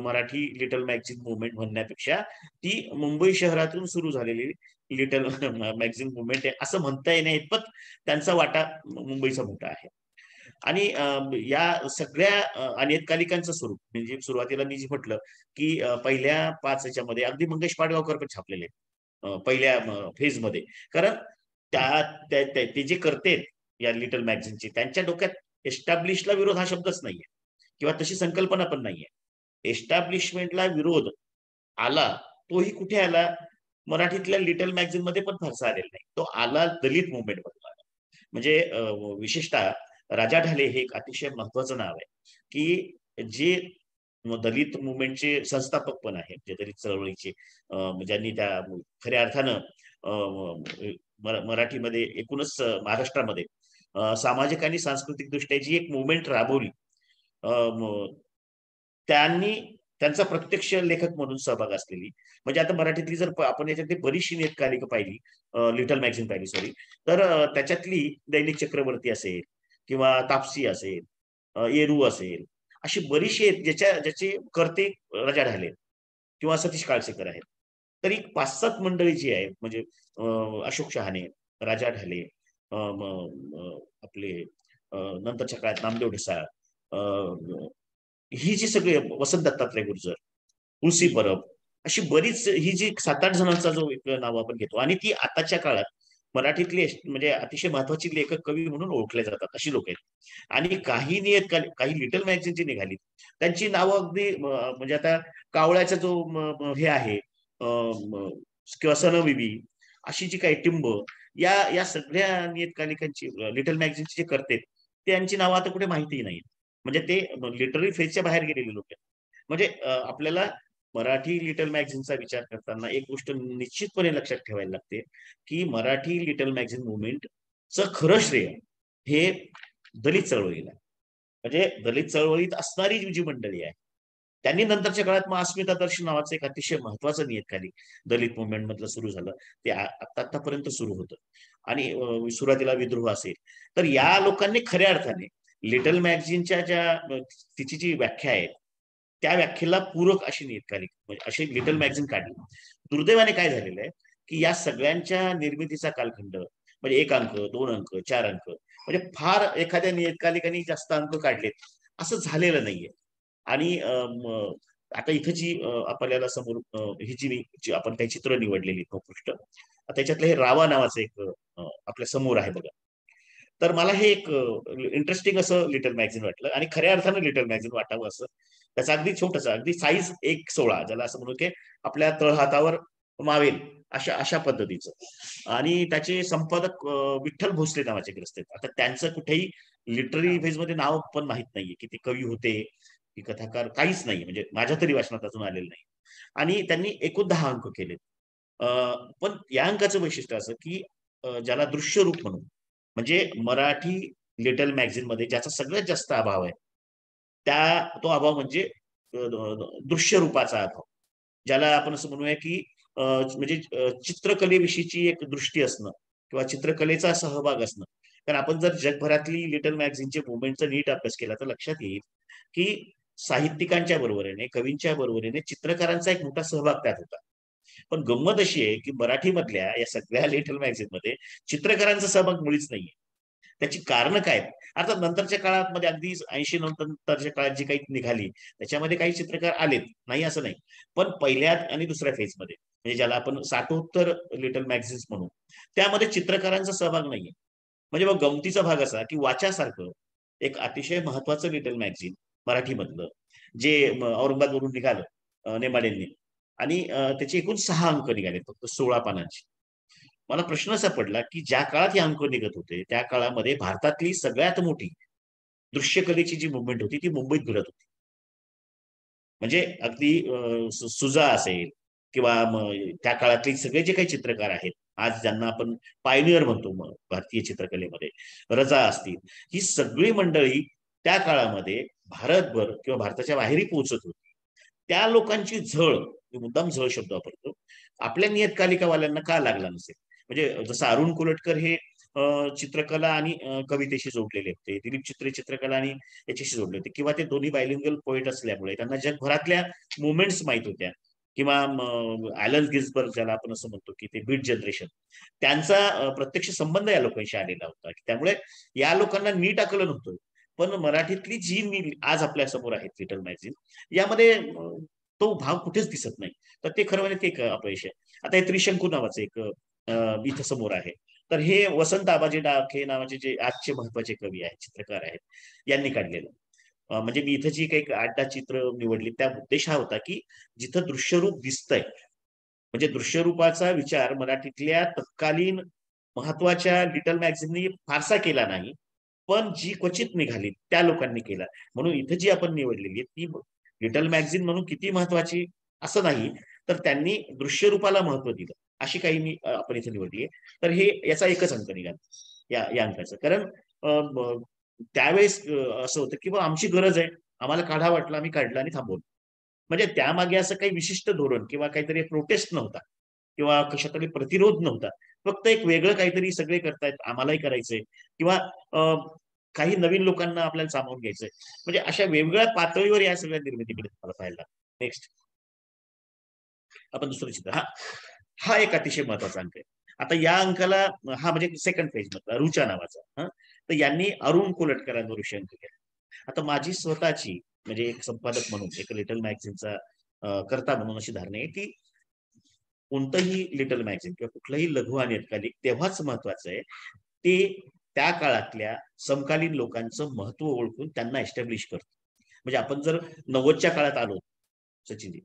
मराठी लिटल मॅगझिन मुवमेंट म्हणण्यापेक्षा ती मुंबई शहरातून सुरू झालेली लिटल मॅगझिन मुवमेंट आहे असं म्हणता येण्या इतपत त्यांचा वाटा मुंबईचा मोठा आहे. आणि या सगळ्या अनियतकालिकांचं स्वरूप म्हणजे सुरुवातीला मी जे म्हटलं की पहिल्या 5 ह्याच्यामध्ये अगदी मंगेश पाडगावकर पण छापलेले पहिल्या फेजमध्ये. कारण ते जे करतेत या लिटल मॅगझिनचे, त्यांच्या डोक्यात एस्टॅब्लिशला विरोध हा शब्दच नाहीये किंवा तशी संकल्पना पण नाहीये. एस्टॅब्लिशमेंटला विरोध आला तोही कुठे आला, मराठीतल्या लिटल मॅगझिन मध्ये पण फारसा आलेला नाही. तो आला दलित मुवमेंट मधून आला. म्हणजे विशेषतः राजा ढाले हे एक अतिशय महत्वाचं नाव आहे की जे दलित मुवमेंटचे संस्थापक पण आहेत, जे दलित चळवळीचे ज्यांनी त्या खऱ्या अर्थानं मराठीमध्ये एकूणच महाराष्ट्रामध्ये सामाजिक आणि सांस्कृतिक दृष्ट्या जी एक मुवमेंट राबवली, त्यांचा प्रत्यक्ष लेखक म्हणून सहभाग असलेली. म्हणजे आता मराठीतली जर आपण याच्यातली बरीचशी नियतकालिकं पाहिली, लिटल मॅगझिन पाहिली सॉरी, तर त्याच्यातली दैनिक चक्रवर्ती असेल किंवा तापसी असेल, येरू असेल, अशी बरीचशी आहेत ज्याचे करते राजा ढाले किंवा सतीश काळसेकर आहेत. तरी 5-7 मंडळी जी आहेत म्हणजे अशोक शहाणे, राजा ढाले, आपले नंतरच्या काळात नामदेव ढसाळ, ही जी सगळी वसंत दत्तात्रय गुर्जर, तुलसी परब, अशी बरीच ही जी 7-8 जणांचा जो एक नाव आपण घेतो आणि ती आताच्या काळात मराठीतली म्हणजे अतिशय महत्वाची लेखक कवी म्हणून ओळखले जातात अशी लोक आहेत. आणि काही काही लिटल मॅगझिन जी निघाली त्यांची नावं अगदी म्हणजे आता कावळ्याचा जो हे आहे किंवा सनविवी, अशी जी काही टिंब, या सगळ्या नियतकालिकांची लिटल मॅगझिनची जे करते त्यांची नावं आता कुठे माहितीही नाही. म्हणजे ते लिटररी फेजच्या बाहेर गेलेले लोक आहेत. म्हणजे आपल्याला मराठी लिटल मॅगझिनचा विचार करताना एक गोष्ट निश्चितपणे लक्षात ठेवायला लागते की मराठी लिटल मॅगझिन मुवमेंटचं खरं श्रेय हे दलित चळवळीला, म्हणजे दलित चळवळीत असणारी जी मंडळी आहे त्यांनी नंतरच्या काळात मग अस्मितादर्श नावाचं एक अतिशय महत्वाचं नियतकालिक दलित मुवमेंट मधलं सुरू झालं, ते आतापर्यंत सुरू होतं. आणि सुरुवातीला विद्रोह असेल तर या लोकांनी खऱ्या अर्थाने लिटल मॅगझिनच्या ज्या तिची जी व्याख्या आहे त्या व्याख्येला पूरक अशी नियतकालिक म्हणजे अशी लिटल मॅगझिन काढली. दुर्दैवाने काय झालेलं आहे की या सगळ्यांच्या निर्मितीचा कालखंड म्हणजे 1 अंक 2 अंक 4 अंक म्हणजे फार एखाद्या नियतकालिकांनी जास्त अंक काढलेत असं झालेलं नाहीये. आणि आता इथं जी आपल्याला समोर ही जी आपण काही चित्र निवडलेली पृष्ठ त्याच्यातलं हे रावा नावाचं एक आपल्या समोर आहे बघा. तर मला हे एक इंटरेस्टिंग असं लिटल मॅगझिन वाटलं आणि खऱ्या अर्थानं लिटल मॅगझिन वाटावं असं. त्याचा अगदी छोटसा अगदी साईज 1/16 ज्याला असं म्हणू की आपल्या तळहातावर मावेल अशा पद्धतीचं. आणि त्याचे संपादक विठ्ठल भोसले नावाचे ग्रस्त आहेत. आता त्यांचं कुठेही लिटररी फेज मध्ये नाव पण माहित नाहीये की ते कवी होते की कथाकार, काहीच नाही, म्हणजे माझ्या तरी वाचनात अजून आलेलं नाही. आणि त्यांनी एकूण 10 अंक केलेत. पण या अंकाचं वैशिष्ट्य असं की ज्याला दृश्य रूप म्हणून म्हणजे मराठी लिटल मॅगझिन मध्ये ज्याचा सगळ्यात जास्त अभाव आहे तो अभाव म्हणजे दृश्य रूपाचा अभाव, ज्याला आपण असं म्हणूया की म्हणजे चित्रकलेविषयीची एक दृष्टी असणं किंवा चित्रकलेचा सहभाग असणं. कारण आपण जर जगभरातली लिटल मॅगझिनचे मुवमेंटचा नीट अभ्यास केला तर लक्षात येईल की साहित्यिकांच्या बरोबरीने कवींच्या बरोबरीने चित्रकारांचा एक मोठा सहभाग त्यात होता. पण गंमत अशी आहे की मराठीमधल्या या सगळ्या लिटल मॅगझिन मध्ये चित्रकारांचा सहभाग मुळीच नाहीये. त्याची कारणं काय आहेत? अर्थात नंतरच्या काळामध्ये अगदी 80 नंतरच्या काळात जी काही निघाली त्याच्यामध्ये काही चित्रकार आलेत, नाही असं नाही. पण पहिल्या आणि दुसऱ्या फेजमध्ये म्हणजे ज्याला आपण 60 लिटल मॅगझिन्स म्हणू त्यामध्ये चित्रकारांचा सहभाग नाहीये. म्हणजे मग गमतीचा भाग असा की वाच्यासारखं एक अतिशय महत्वाचं लिटल मॅगझिन मराठीमधलं जे औरंगाबादवरून निघालं नेमाडेंनी आणि त्याचे एकूण 6 अंक निघाले फक्त 16 पानांचे. मला प्रश्न असा पडला की ज्या काळात हे अंक निघत होते त्या काळामध्ये भारतातली सगळ्यात मोठी दृश्यकलेची जी मुवमेंट होती ती मुंबईत घडत होती. म्हणजे अगदी सुजा असेल किंवा त्या काळातले सगळे जे काही चित्रकार आहेत आज ज्यांना आपण पायनियर म्हणतो भारतीय चित्रकलेमध्ये, रजा असतील, ही सगळी मंडळी त्या काळामध्ये भारतभर किंवा भारताच्या बाहेरही पोहोचत होती. त्या लोकांची झळ, मुद्दाम झळ शब्द वापरतो, आपल्या नियतकालिकावाल्यांना का लागला नसेल? म्हणजे जसं अरुण कोलटकर हे चित्रकला आणि कवितेशी जोडलेले होते, दिलीप चित्रे चित्रकला आणि याच्याशी जोडले होते, किंवा ते दोन्ही बायलिंगल पोएट असल्यामुळे त्यांना जगभरातल्या मुवमेंट्स माहित होत्या, किंवा ॲलन गिन्सबर्ग ज्याला आपण असं म्हणतो की ते बीट जनरेशन, त्यांचा प्रत्यक्ष संबंध या लोकांशी आलेला होता. त्यामुळे या लोकांना नीट आकलन होतं. पण मराठीतली जी आज आपल्या समोर आहेत लिटल मॅगझिन यामध्ये तो भाव कुठेच दिसत नाही. तर ते खरं म्हणजे ते एक अपयश आहे. आता हे त्रिशंकू नावाचं एक इथं समोर आहे. तर हे वसंत आबाजी डाके नावाचे जे आजचे महत्वाचे कवी आहेत, चित्रकार आहेत, यांनी काढलेलं. म्हणजे मी इथं जी काही 8-10 चित्र निवडली त्या उद्देश हा होता की जिथं दृश्यरूप दिसतंय, म्हणजे दृश्यरूपाचा विचार मराठीतल्या तत्कालीन महत्वाच्या लिटल मॅगझिननी फारसा केला नाही, पण जी क्वचित निघाली त्या लोकांनी केला. म्हणून इथं जी आपण निवडलेली ती लिटल मॅगझिन म्हणून किती महत्वाची असं नाही, तर त्यांनी दृश्यरूपाला महत्व दिलं अशी काही मी आपण इथे निवडली आहे. तर हे याचा एकच अंक निघाला या अंकाचं. कारण त्यावेळेस असं होतं की आमची गरज आहे, आम्हाला काढा वाटला, आम्ही काढला आणि थांबवलं. म्हणजे त्यामागे असं काही विशिष्ट धोरण किंवा काहीतरी प्रोटेस्ट नव्हता किंवा कशातरी प्रतिरोध नव्हता. फक्त एक वेगळं काहीतरी सगळे करतायत, आम्हालाही करायचंय, किंवा काही नवीन लोकांना आपल्याला सामावून घ्यायचंय. म्हणजे अशा वेगवेगळ्या पातळीवर या सगळ्या निर्मितीकडे मला पाहायला. नेक्स्ट आपण दुसरं चित्र. हा एक अतिशय महत्वाचा अंक आहे. आता या अंकाला हा म्हणजे सेकंड पेज मधला रुचा नावाचा, तर यांनी अरुण कोलटकरांवर विषय अंक केला. आता माझी स्वतःची म्हणजे एक संपादक म्हणून एक लिटल मॅगझिनचा करता म्हणून अशी धारणा आहे की कोणतंही लिटल मॅगझिन किंवा कुठलंही लघु आणि नियतकालिक तेव्हाच महत्वाचं आहे ते त्या काळातल्या समकालीन लोकांचं महत्व ओळखून त्यांना एस्टॅब्लिश करतो. म्हणजे आपण जर 90च्या काळात आलो सचिनजी,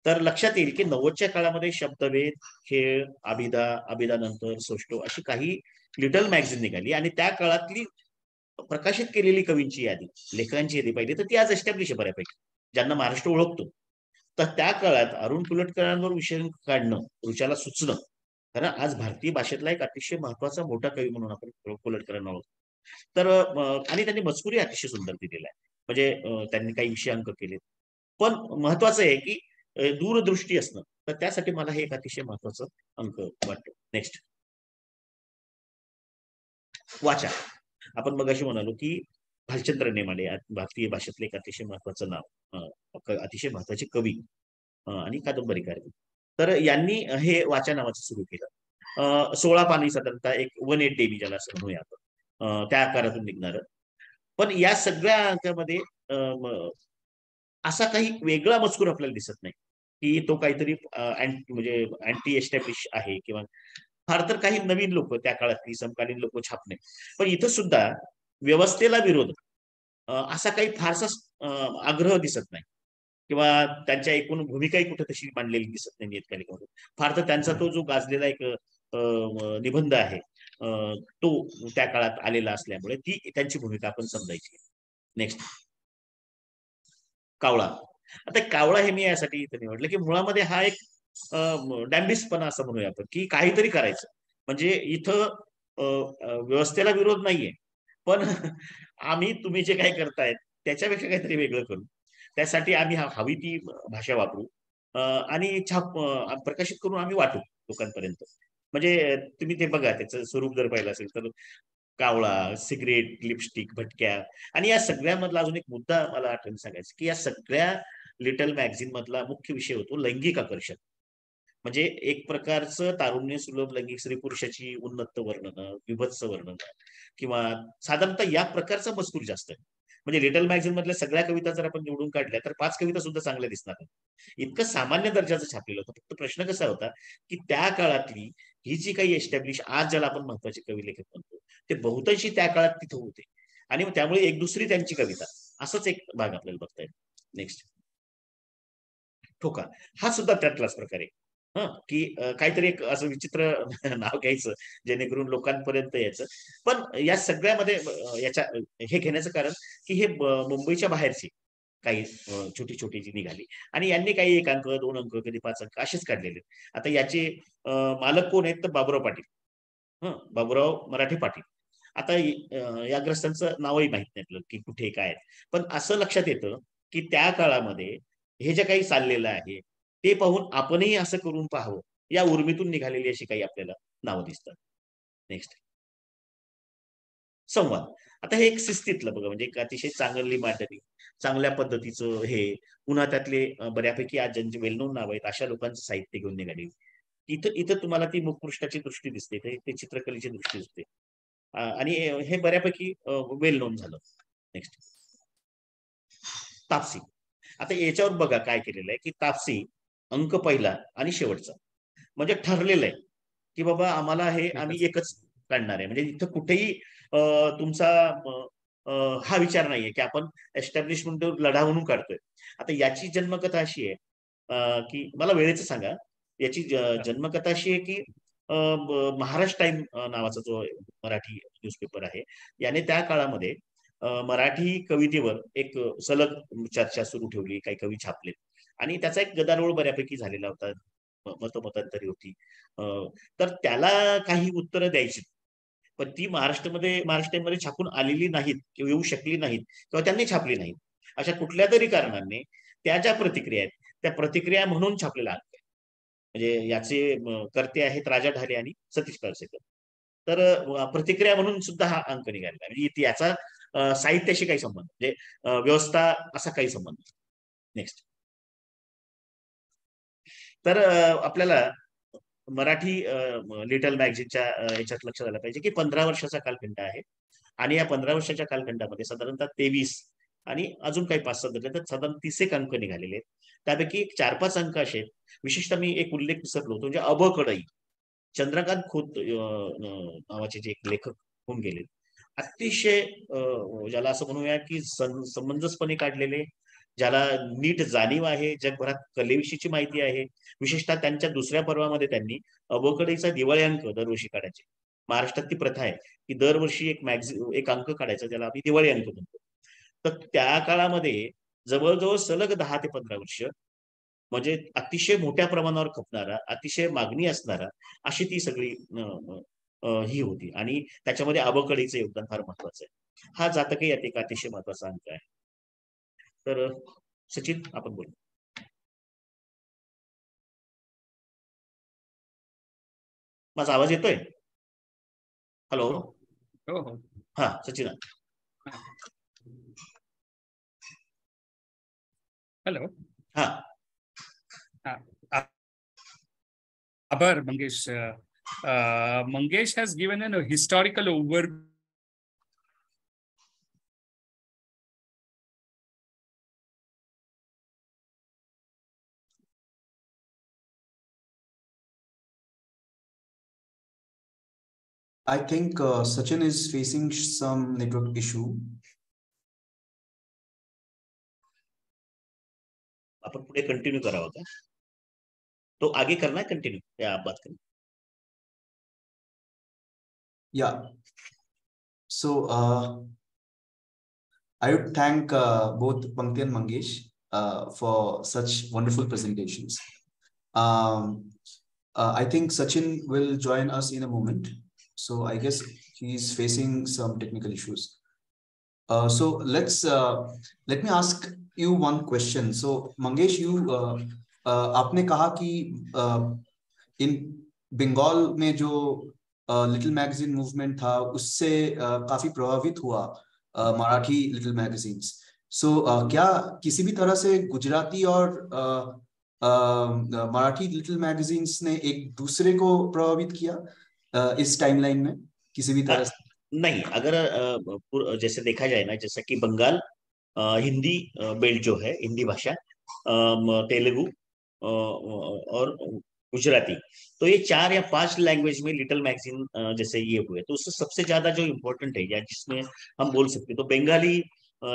तर लक्षात येईल की 90च्या काळामध्ये शब्दवेध, खेळ, अभिदानंतर, सोष्टो अशी काही लिटल मॅगझिन निघाली आणि त्या काळातली प्रकाशित केलेली कवींची यादी, लेखकांची यादी पाहिली तर ती आज एस्टॅब्लिश आहे बऱ्यापैकी, ज्यांना महाराष्ट्र ओळखतो. तर त्या काळात अरुण कुलटकरांवर विषय काढणं ऋचाला सुचणं, कारण आज भारतीय भाषेतला एक अतिशय महत्वाचा मोठा कवी म्हणून आपण कुलटकरांना ओळखतो. तर आणि त्यांनी मजकुरी अतिशय सुंदर दिलेला आहे, म्हणजे त्यांनी काही विषयांक केलेत. पण महत्वाचं आहे की दूरदृष्टी असणं, तर त्यासाठी मला हे एक अतिशय महत्वाचं अंक वाटतो. नेक्स्ट, वाचा. आपण मगाशी म्हणालो की भालचंद्र नेमाडे भारतीय भाषेतले एक अतिशय महत्वाचं नाव, अतिशय महत्वाचे कवी आणि कादंबरीकार. तर यांनी हे वाचा नावाचं सुरू केलं. 16 पानी साधारणतः एक 1/8 डेबी ज्याला असं म्हणूया आपण, त्या आकारातून निघणार. पण या सगळ्या अंकामध्ये असा काही वेगळा मजकूर आपल्याला दिसत नाही की तो काहीतरी म्हणजे अँटी एस्टॅब्लिश आहे, किंवा फार तर काही नवीन लोक त्या काळातली समकालीन लोक छापणे. पण इथं सुद्धा व्यवस्थेला विरोध असा काही फारसा आग्रह दिसत नाही, किंवा त्यांच्या एकूण भूमिकाही कुठे तशी मांडलेली दिसत नाही नियतकालिकामध्ये. फार तर त्यांचा तो जो गाजलेला एक निबंध आहे तो त्या काळात आलेला असल्यामुळे ती त्यांची भूमिका आपण समजायची. नेक्स्ट, कावळा. आता कावळा हे मी यासाठी इथं निवडलं की मुळामध्ये हा एक डॅम्बिसपणा असं म्हणूया आपण, की काहीतरी करायचं. म्हणजे इथं व्यवस्थेला विरोध नाहीये, पण आम्ही तुम्ही जे काही करतायत त्याच्यापेक्षा काहीतरी वेगळं करू, त्यासाठी आम्ही हवी ती भाषा वापरू आणि प्रकाशित करून आम्ही वाटू लोकांपर्यंत. म्हणजे तुम्ही ते बघा, त्याचं स्वरूप जर पाहिलं असेल तर कावळा, सिगरेट, लिपस्टिक, भटक्या. आणि या सगळ्यामधला अजून एक मुद्दा मला आठवण सांगायचं की या सगळ्या लिटल मॅगझिन मधला मुख्य विषय होतो लैंगिक आकर्षण. म्हणजे एक प्रकारचं तारुण्य सुलभ लैंगिक स्त्री पुरुषाची उन्नत वर्णनं, विभत्स वर्णनं, किंवा साधारणतः या प्रकारचा मजकूर जास्त आहे. म्हणजे लिटल मॅगझिन मधल्या सगळ्या कविता जर आपण निवडून काढल्या तर 5 कविता सुद्धा चांगल्या दिसणार नाही, इतकं सामान्य दर्जाचं छापलेलं होतं. फक्त प्रश्न कसा होता की त्या काळातली ही जी काही एस्टॅब्लिश आज ज्याला आपण महत्वाचे कवी लेखक म्हणतो ते बहुतांशी त्या काळात तिथं होते, आणि त्यामुळे एक दुसरी त्यांची कविता असंच एक भाग आपल्याला बघता येईल. नेक्स्ट, ठोका. हा सुद्धा त्यातलाच प्रकार आहे. की काहीतरी एक असं विचित्र नाव घ्यायचं जेणेकरून लोकांपर्यंत यायचं. पण या सगळ्यामध्ये याच्या हे घेण्याचं कारण की हे मुंबईच्या बाहेरची काही छोटी छोटी जी निघाली, आणि यांनी काही 1 अंक 2 अंक कधी 5 अंक असेच काढलेले. आता याचे मालक कोण आहेत तर बाबुराव पाटील, बाबुराव मराठे पाटील. आता या ग्रस्तांचं नावही माहित नाही आपल्याला की कुठे काय. पण असं लक्षात येतं की त्या काळामध्ये हे जे काही चाललेलं आहे ते पाहून आपणही असं करून पाहावं या उर्मीतून निघालेली अशी काही आपल्याला नावं दिसतात. नेक्स्ट, संवाद. आता हे एक शिस्तीतलं बघा, म्हणजे एक अतिशय चांगली मांडणी, चांगल्या पद्धतीचं हे, पुन्हा त्यातले बऱ्यापैकी आज ज्यांचे वेल नोन नाव आहेत अशा लोकांचं साहित्य घेऊन निघाले. इथं इथं तुम्हाला ती मुखपृष्ठाची दृष्टी दिसते, ते चित्रकलेची दृष्टी दिसते, आणि हे बऱ्यापैकी वेल नोन झालं. नेक्स्ट, तापसी. आता याच्यावर बघा काय केलेलं आहे की तापसी अंक पहिला आणि शेवटचा म्हणजे ठरलेलं आहे की बाबा आम्हाला हे आम्ही एकच काढणार आहे. म्हणजे इथं कुठेही तुमचा हा विचार नाहीये की आपण एस्टॅब्लिशमेंट लढा म्हणून काढतोय. आता याची जन्मकथा अशी आहे की मला वेळेचं सांगा. याची जन्मकथा अशी आहे की महाराष्ट्र टाइम नावाचा जो मराठी न्यूजपेपर आहे याने त्या काळामध्ये मराठी कवितेवर एक सलग चर्चा सुरू ठेवली, काही कवी छापले, आणि त्याचा एक गदारोळ बऱ्यापैकी झालेला होता, मतमतांतरी होती. तर त्याला काही उत्तरं द्यायची, पण ती महाराष्ट्रामध्ये छापून आलेली नाहीत किंवा येऊ शकली नाहीत किंवा त्यांनी छापली नाहीत. अशा कुठल्या तरी कारणाने त्या ज्या प्रतिक्रिया आहेत त्या प्रतिक्रिया म्हणून छापलेला अंक आहे. म्हणजे याचे कर्ते आहेत राजा ढाले आणि सतीश कळसेकर. तर प्रतिक्रिया म्हणून सुद्धा हा अंक निघालेला, म्हणजे याचा साहित्याशी काही संबंध, म्हणजे व्यवस्था असा काही संबंध. नेक्स्ट, तर आपल्याला मराठी लिटल मॅगझिनच्या याच्यात लक्षात आलं पाहिजे की 15 वर्षाचा कालखंड आहे, आणि या 15 वर्षाच्या कालखंडामध्ये साधारणतः 23 आणि अजून काही 5-6 धरले तर साधारण 30 अंक निघालेले आहेत. त्यापैकी 4-5 अंक असे आहेत, विशेषतः मी एक उल्लेख विसरलो होतो, म्हणजे अबकडई चंद्रकांत खोत नावाचे जे एक लेखक होऊन गेले, अतिशय ज्याला असं म्हणूया की समंजसपणे काढलेले, ज्याला नीट जाणीव आहे, जगभरात कलेविषयीची माहिती आहे. विशेषतः त्यांच्या दुसऱ्या पर्वामध्ये त्यांनी अबकडईचा दिवाळी अंक दरवर्षी काढायचे. महाराष्ट्रात ती प्रथा आहे की दरवर्षी एक अंक काढायचा, ज्याला आम्ही दिवाळी अंक म्हणतो. तर त्या काळामध्ये जवळजवळ सलग 10 ते 15 वर्ष म्हणजे अतिशय मोठ्या प्रमाणावर खपणारा, अतिशय मागणी असणारा अशी ती सगळी ही होती. आणि त्याच्यामध्ये अबकडीचं योगदान फार महत्वाचं आहे. हा जातकही यात एक अतिशय महत्वाचा अंक आहे. तर सचिन, आपण बोलू. माझा आवाज येतोय? हॅलो. हो हो. हा सचिन. हॅलो. हा. Abar Mangesh. Mangesh has given a historical overview. I think Sachin is facing some network issue. अपन पुढे कंटिन्यू करावं का? तो आगे करना है कंटिन्यू या आप बात करें? Yeah. So I would thank both Pankti and Mangesh for such wonderful presentations. I think Sachin will join us in a moment. So I guess he's facing some technical issues. So let me ask you one question. So Mangesh, you आपने कहा कि इन बंगाल में जो little magazine movement था उससे काफी प्रभावित हुआ मराठी लिटिल मैगजीन्स. सो क्या किसी भी तरह से गुजराती और मराठी लिटिल मैगजीन्स ने एक दूसरे को प्रभावित किया इस टाइमलाइन में किसी भी तरह से? नहीं, अगर जैसे देखा जाए ना, जैसा कि बंगाल हिंदी बेल्ट जो है, हिंदी भाषा, तेलुगु और गुजराती, तो ये 4 या 5 लैंग्वेज में लिटिल मैगजीन जैसे ये हुए, तो उससे सबसे ज्यादा जो इम्पोर्टेंट है या जिसमें हम बोल सकते हैं, तो बंगाली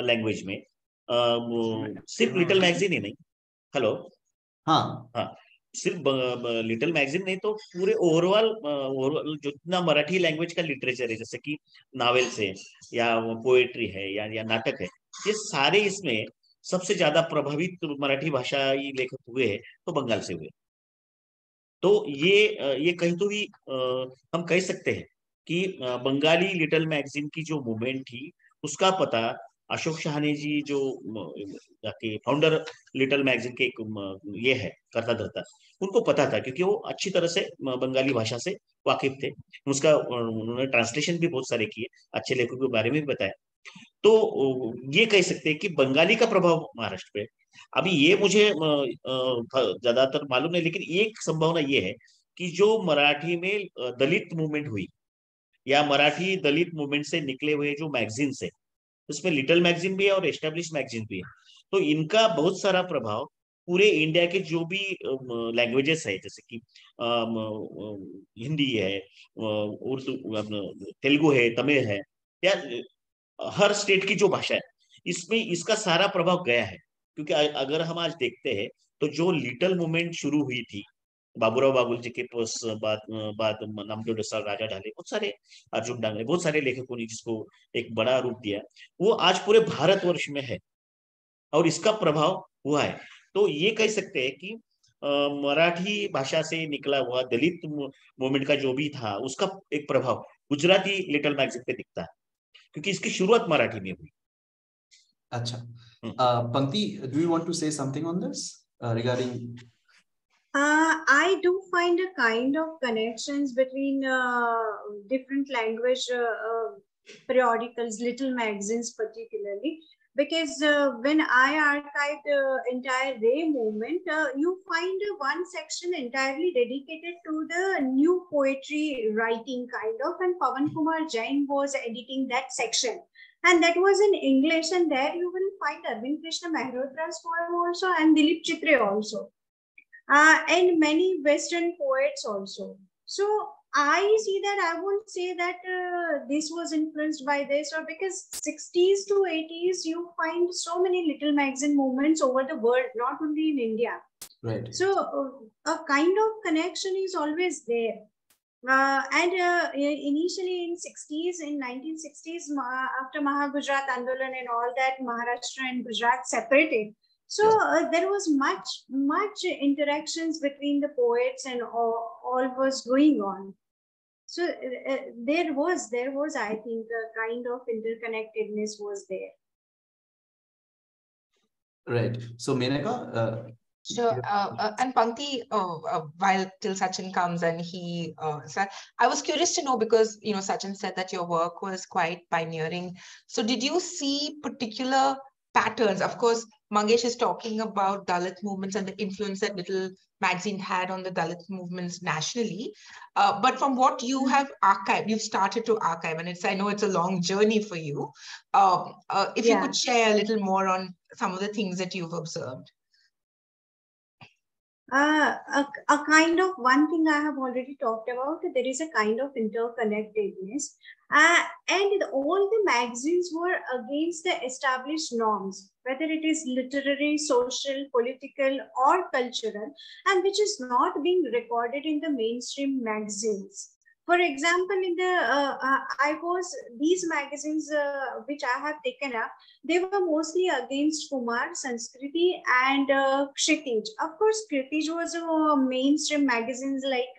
लैंग्वेज में सिर्फ लिटिल मैगजीन ही नहीं. हेलो. हाँ हाँ, सिर्फ लिटिल मैगजीन नहीं, तो पूरे ओवरऑल जितना मराठी लैंग्वेज का लिटरेचर है, जैसे कि नॉवेल्स है या पोएट्री है या नाटक है, ये सारे इसमें सबसे ज्यादा प्रभावित मराठी भाषाई लेखक हुए हैं तो बंगाल से हुए. तो ये कहीं तो भी हम कह सकते हैं कि बंगाली लिटिल मैगजीन की जो मूवमेंट थी उसका पता अशोक शहाने जी जो फाउंडर लिटिल मैगजीन के ये है करता धरता, उनको पता था, क्योंकि वो अच्छी तरह से बंगाली भाषा से वाकिफ थे. उसका उन्होंने ट्रांसलेशन भी बहुत सारे किए, अच्छे लेखकों के बारे में भी बताया. तो ये कह सकते हैं कि बंगाली का प्रभाव महाराष्ट्र पे. अभी ये मुझे ज्यादातर मालूम नहीं, लेकिन एक संभावना ये है कि जो मराठी में दलित मूवमेंट हुई या मराठी दलित मूवमेंट से निकले हुए जो मैगजीन्स है, उसमें लिटिल मैगजीन भी है और एस्टेब्लिश मैगजीन भी है, तो इनका बहुत सारा प्रभाव पूरे इंडिया के जो भी लैंग्वेजेस है, जैसे कि हिंदी है, उर्दू, तेलुगु है, तमिल है, या हर स्टेट की जो भाषा है, इसमें इसका सारा प्रभाव गया है. क्योंकि अगर हम आज देखते हैं तो जो लिटिल मूवमेंट शुरू हुई थी बाबूराव बागुल जी के बाद नामदेव देसाई, राजा ढाले, बहुत सारे, अर्जुन डांगरे, बहुत सारे लेखकों ने जिसको एक बड़ा रूप दिया, वो आज पूरे भारतवर्ष में है और इसका प्रभाव हुआ है. तो ये कह सकते हैं कि मराठी भाषा से निकला हुआ दलित मूवमेंट का जो भी था उसका एक प्रभाव गुजराती लिटिल मैगजीन पे दिखता है, क्योंकि इसकी शुरुआत मराठी में हुई. अच्छा. Pankti, do you want to say something on this regarding? I do find a kind of connections between different language periodicals, little magazines particularly, because when I archived entire Ray movement, you find one section entirely dedicated to the new poetry writing kind of, and Pawan Kumar Jain was editing that section. And that was in English, and there you will find Arvind Krishna Mehrotra's poem also, and Dilip Chitre also. And many Western poets also. So I see that I won't say that this was influenced by this, or because 60s to 80s, you find so many little magazine movements over the world, not only in India. Right. So a kind of connection is always there. And initially in 60s, in 1960s, after Maha Gujarat Andolan and all that, Maharashtra and Gujarat separated. So there was much interactions between the poets, and all was going on. So there was, I think, a kind of interconnectedness was there. Right. So Menaka, sure. And Pankti, while till Sachin comes and he, I was curious to know, because Sachin said that your work was quite pioneering. So did you see particular patterns? Of course, Mangesh is talking about Dalit movements and the influence that Little Magazine had on the Dalit movements nationally. But from what you have archived, you've started to archive, and I know it's a long journey for you. If you could share a little more on some of the things that you've observed. A kind of, one thing I have already talked about, there is a kind of interconnectedness, and all the magazines were against the established norms, whether it is literary, social, political, or cultural, and which is not being recorded in the mainstream magazines. For example, in the these magazines which I have taken up, they were mostly against Kumar, Sanskriti, and Kshitij. Of course, Kshitij was mainstream magazines like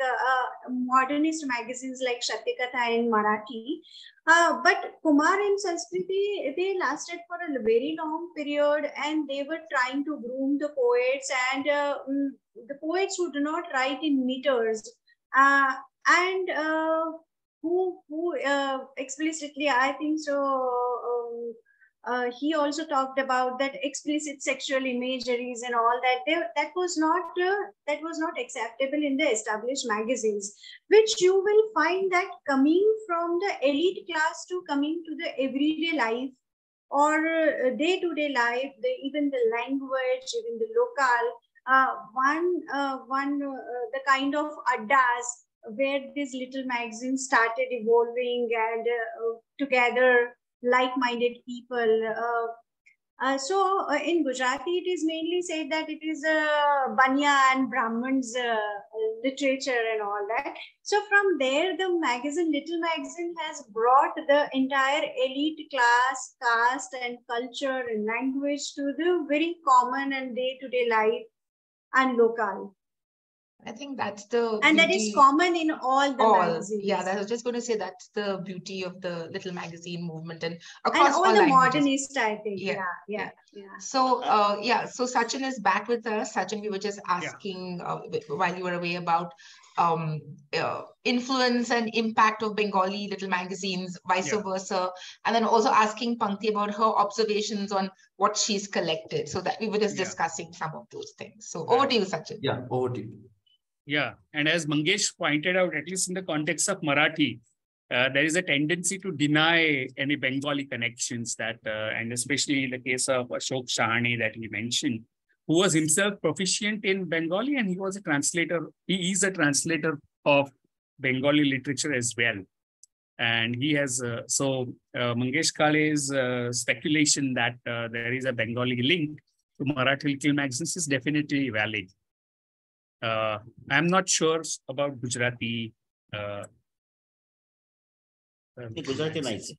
modernist magazines like Satyakatha in Marathi. But Kumar and Sanskriti, they lasted for a very long period, and they were trying to groom the poets, and the poets who do not write in meters. And who explicitly, I think so, he also talked about that explicit sexual imageries and all that. That was not acceptable in the established magazines, which you will find that coming from the elite class to coming to the everyday life or day-to-day life, even the language, even the local, the kind of addas where these little magazines started evolving, and together like-minded people. So in Gujarati, it is mainly said that it is Banya and Brahmins literature and all that. So from there, the Little Magazine has brought the entire elite class, caste and culture and language to the very common and day-to-day life and local. I think that's the and beauty. That is common in all the magazines. Yeah, I was just going to say that's the beauty of the Little Magazine movement, and across all the modernist, I think. Yeah. So so Sachin is back with us. Sachin, we were just asking while you were away about influence and impact of Bengali little magazines, vice versa, and then also asking Pankti about her observations on what she's collected, so that we were just discussing some of those things. So over to you, Sachin. Yeah, over to you. Yeah, and as Mangesh pointed out, at least in the context of Marathi, there is a tendency to deny any Bengali connections that, and especially in the case of Ashok Shahani that he mentioned, who was himself proficient in Bengali, and he was a translator. He is a translator of Bengali literature as well. And he has, Mangesh Kale's speculation that there is a Bengali link to Marathi little magazines is definitely valid. I'm not sure about Gujarati. Gujarati nice.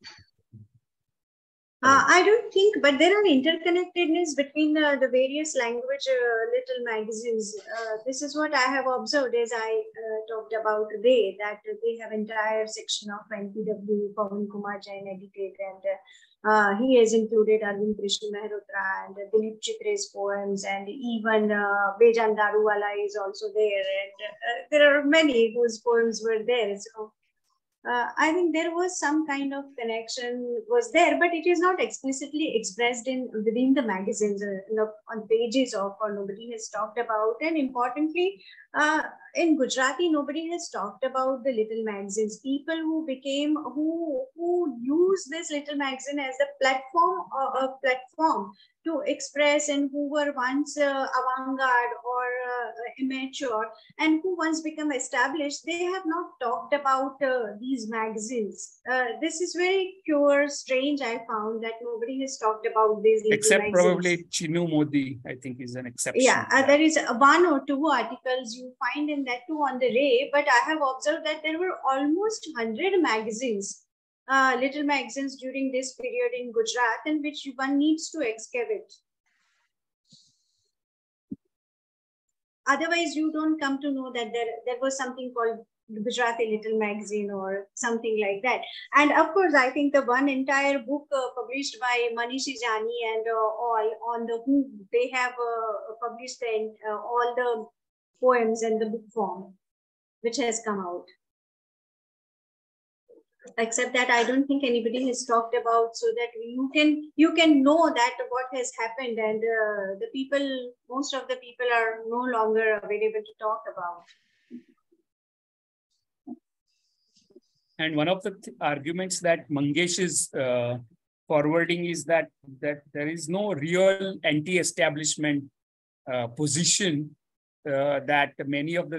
I don't think, but there are interconnectedness between the various language little magazines. This is what I have observed as I talked about today, that they have entire section of NPW, Pawan Kumar Jain edited, and he has included Arvind Krishna Mehrotra and Dilip Chitre's poems, and even Bejan Daruwala is also there, and there are many whose poems were there. So I think there was some kind of connection was there, but it is not explicitly expressed within the magazines on pages or nobody has talked about. And importantly, in Gujarati, nobody has talked about the little magazines. People who use this little magazine as a platform to express, and who were once avant-garde or immature, and who once become established, they have not talked about these magazines. This is very strange. I found that nobody has talked about these little except magazines. Probably Chinu Modi, I think, is an exception. Yeah, there is one or two articles you find in that too on the Ray, but I have observed that there were almost 100 magazines, little magazines during this period in Gujarat, in which one needs to excavate. otherwise you don't come to know that there was something called Gujarati Little Magazine or something like that. And of course, I think the one entire book published by Manish Ijani and all on the who they have published all the poems in the book form, which has come out. Except that I don't think anybody has talked about, so that you can know that what has happened, and the people, most of the people are no longer available to talk about. And one of the arguments that Mangesh is forwarding is that there is no real anti-establishment position that many of the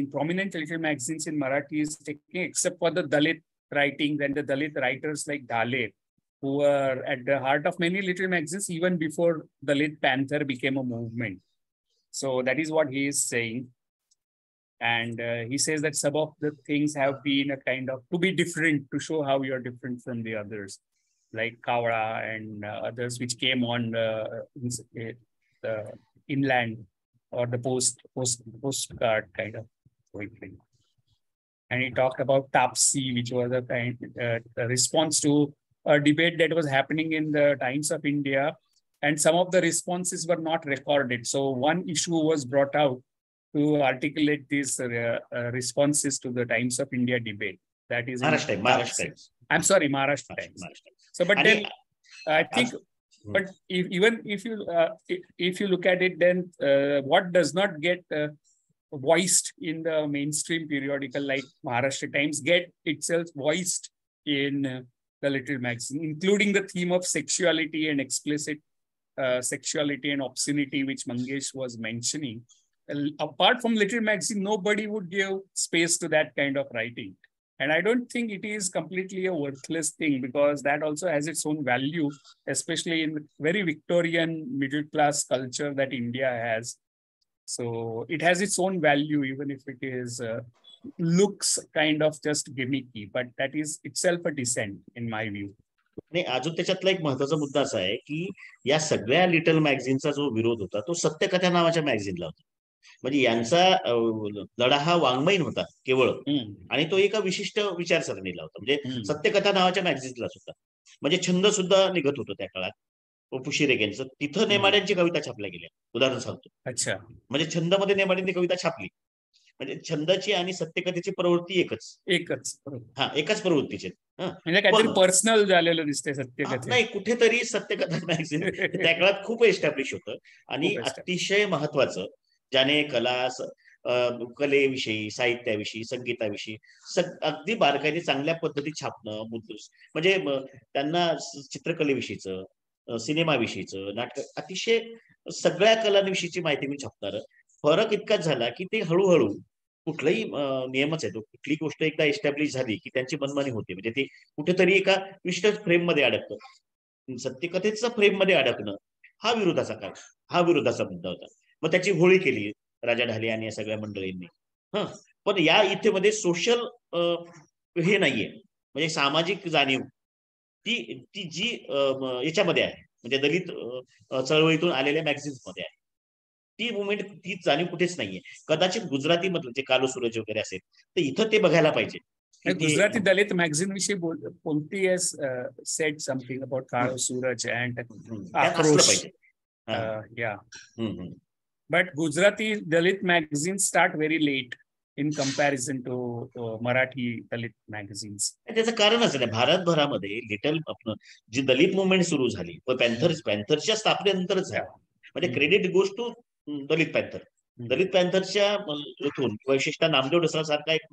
prominent little magazines in Marathi is taking, except for the Dalit writings and the Dalit writers like Dhale, who were at the heart of many little magazines even before Dalit Panther became a movement. So that is what he is saying. And he says that some of the things have been a kind of to be different, to show how you're different from the others, like Kavra and others which came on the inland or the postcard kind of poetry. And he talked about Tapsi, which was a kind a response to a debate that was happening in the Times of India, and some of the responses were not recorded. So one issue was brought out to articulate these responses to the Times of India debate. That is Maharashtra Times. I'm sorry, Maharashtra Times. So, but then I think, but if you look at it, then what does not get voiced in the mainstream periodical like Maharashtra Times get itself voiced in the Little Magazine, including the theme of sexuality and explicit sexuality and obscenity, which Mangesh was mentioning. Apart from Little Magazine, nobody would give space to that kind of writing. And I don't think it is completely a worthless thing, because that also has its own value, especially in very Victorian middle class culture that India has. So it has its own value, even if it is looks kind of just gimmicky, but that is itself a dissent in my view. आणि अजून त्याच्यातला एक महत्वाचा मुद्दा असा आहे की या सगळ्या लिटल मॅगझिनचा जो विरोध होता तो सत्यकथा नावाच्या मॅगझिनला होता. म्हणजे यांचा लढा हा वाङ्मयीन होता केवळ, आणि तो एका विशिष्ट विचारसरणीला होता. म्हणजे सत्यकथा नावाच्या मॅगझिनलाच होता. म्हणजे छंद सुद्धा निघत होतो त्या काळात. पुशी रेगेंचं तिथं नेमाड्यांची कविता छापल्या गेल्या, उदाहरण सांगतो. अच्छा. म्हणजे छंदमध्ये नेमाड्यांनी कविता छापली. म्हणजे छंदाची आणि सत्यकथेची प्रवृत्ती एकच प्रवृत्तीची. म्हणजे काहीतरी पर्सनल झालेलं दिसतंय सत्यकथा. नाही, कुठेतरी सत्यकथा मॅगझिन त्या काळात खूप एस्टॅब्लिश होतं. आणि अतिशय महत्वाचं, ज्याने कलेविषयी, साहित्याविषयी, संगीताविषयी अगदी बारकाईने चांगल्या पद्धतीत छापणं, म्हणजे त्यांना चित्रकलेविषयीचं, सिनेमाविषयीचं, नाटक, अतिशय सगळ्या कलांविषयीची माहिती मी छापणार. फरक इतकाच झाला की ते हळूहळू कुठलाही नियमच आहे तो, कुठली गोष्ट एकदा एस्टॅब्लिश झाली की त्यांची मनमानी होते. म्हणजे ते कुठेतरी एका विशिष्ट फ्रेम मध्ये अडकतं. सत्यकथेचा फ्रेम मध्ये अडकणं हा विरोधाचा मुद्दा होता. मग त्याची होळी केली राजा ढाले आणि या सगळ्या मंडळींनी. पण या इथे मध्ये सोशल हे नाहीये, म्हणजे सामाजिक जाणीव ती जी याच्यामध्ये आहे, म्हणजे दलित चळवळीतून आलेल्या मॅगझिन्स मध्ये आहे, ती मुवमेंट, ती जाणीव कुठेच नाहीये. कदाचित गुजराती मधलं जे कालो सूरज वगैरे असेल तर इथं ते बघायला पाहिजे. गुजराती दलित मॅगझिन विषयी कोणती सेड समथिंग अबाउट कालो सूरज अँड आक्रोश. But Gujarati Dalit magazines start very late in comparison to Marathi Dalit magazines. त्याचं कारणच आहे, भारतभरामध्ये जी दलित मुवमेंट सुरू झाली पॅन्थरच्या स्थापनेनंतरच आहे. म्हणजे क्रेडिट गोज टू दलित पॅन्थरच्या इथून विशेषतः नामदेव डसरा सारखा एक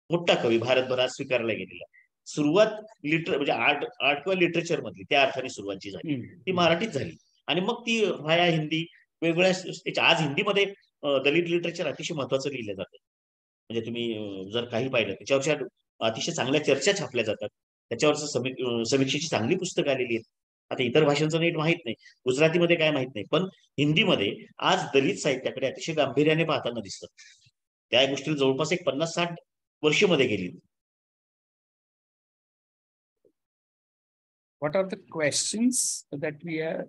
मोठा कवी भारतभरात स्वीकारला गेलेला. सुरुवात म्हणजे आर्ट किंवा लिटरेचर मधली त्या अर्थाने सुरुवात झाली ती मराठीत झाली, आणि मग ती व्हाया हिंदी वेगवेगळ्या. आज हिंदीमध्ये दलित लिटरेचर अतिशय महत्वाचं लिहिलं जातं. म्हणजे तुम्ही जर काही पाहिलं त्याच्यावरच्या अतिशय चांगल्या चर्चा छापल्या जातात, त्याच्यावरचं समीक्षेची चांगली पुस्तकं आलेली आहेत. आता इतर भाषांचं नीट माहित नाही, गुजरातीमध्ये काय माहित नाही, पण हिंदीमध्ये आज दलित साहित्याकडे अतिशय गांभीर्याने पाहताना दिसतं. त्या गोष्टीला जवळपास एक 50-60 वर्ष मध्ये गेली. What are the questions that we are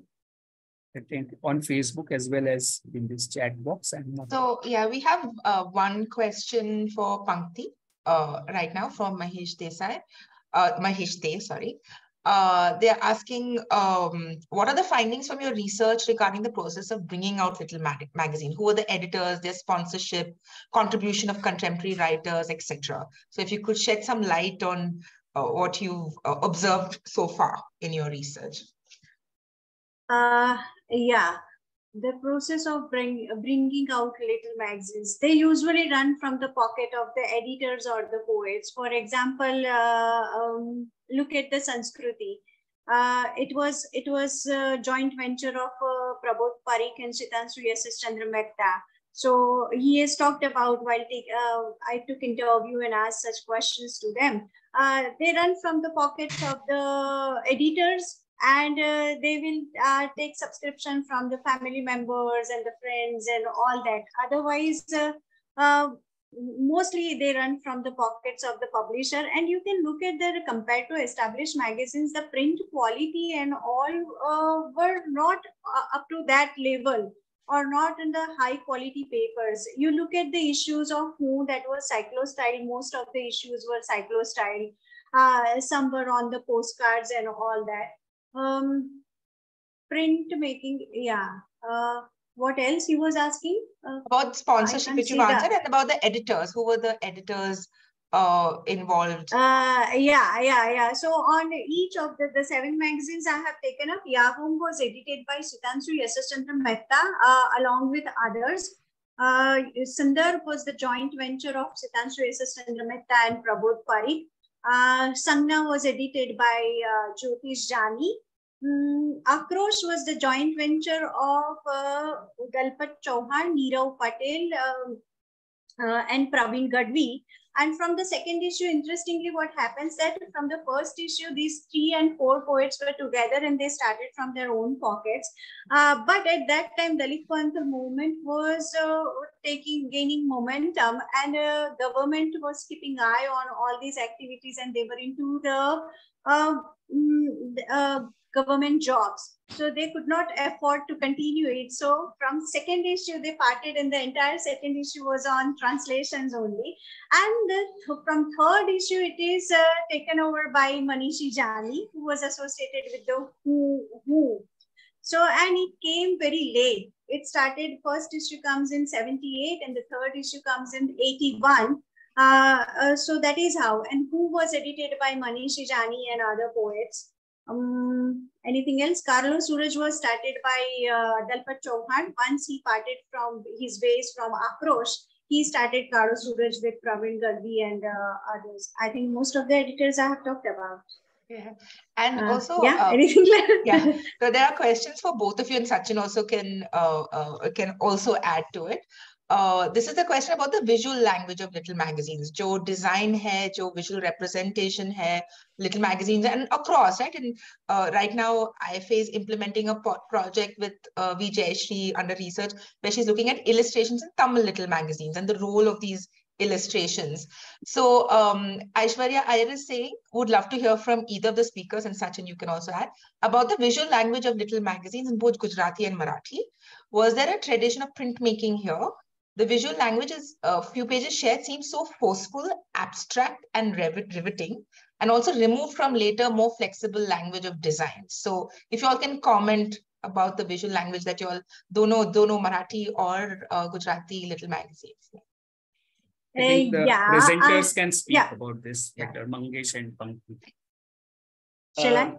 on Facebook as well as in this chat box. And so yeah, we have one question for Pankti right now from Mahesh Desai. Mahesh De, sorry. They're asking, what are the findings from your research regarding the process of bringing out Little Magazine? Who are the editors, their sponsorship, contribution of contemporary writers, etc.? So if you could shed some light on what you've observed so far in your research. Yeah, the process of bringing out little magazines, they usually run from the pocket of the editors or the poets. For example, look at the Sanskriti. It was a joint venture of Prabodh Parikh and Sitanshu S.S. Chandra Mehta. So he has talked about, while I took interview and asked such questions to them. They run from the pockets of the editors, and they will take subscription from the family members and the friends and all that. Otherwise, mostly they run from the pockets of the publisher. And you can look at the, compared to established magazines, the print quality and all were not up to that level, or not in the high quality papers. You look at the issues of Who, that was cyclostyle. Most of the issues were cyclostyle. Some were on the postcards and all that. Print making, yeah. What else he was asking? About sponsorship, which you've answered, and about the editors. Who were the editors involved? Yeah. So on each of the 7 magazines I have taken up, Yahoo was edited by Sitanshu S.S. Chandra Mehta along with others. Sundar was the joint venture of Sitanshu S.S. Chandra Mehta and Prabodh Parikh. Sangna was edited by Jyotish Jani. Akrosh was the joint venture of Dalpat Chauhan, Neerav Patel, and Praveen Gadvi. And from the second issue, interestingly, what happens that from the first issue, these 3 and 4 poets were together and they started from their own pockets. But at that time, Dalit Pantha movement was gaining momentum, and government was keeping eye on all these activities, and they were into the government jobs. So they could not afford to continue it. So from second issue, they parted, and the entire second issue was on translations only. And from third issue, it is taken over by Manishi Jani, who was associated with the Who. So, and it came very late. It started, first issue comes in 78 and the third issue comes in 81. So that is how. And Who was edited by Manishi Jani and other poets. Anything else? Carlos Suraj was started by Dalpat Chauhan. Once he parted from his ways from Akrosh, he started Carlos Suraj with Praveen Gadvi and others. I think most of the editors I have talked about. Yeah, and also anything like yeah. So there are questions for both of you, and Sachin also can also add to it. This is the question about the visual language of little magazines. Jo design hai, jo visual representation hai, little magazines and across, right? And right now, IFA is implementing a project with V. Jayashree under research, where she's looking at illustrations in Tamil little magazines and the role of these illustrations. So Aishwarya Iyer is saying, would love to hear from either of the speakers, and Sachin, you can also add, about the visual language of little magazines in both Gujarati and Marathi. Was there a tradition of printmaking here? The visual language is a few pages shared seems so forceful, abstract, and riveting, and also removed from later, more flexible language of design. So if you all can comment about the visual language that you all don't know Marathi or Gujarati little magazines. I think the presenters can speak about this better, Mangesh and Pankti. Shall I?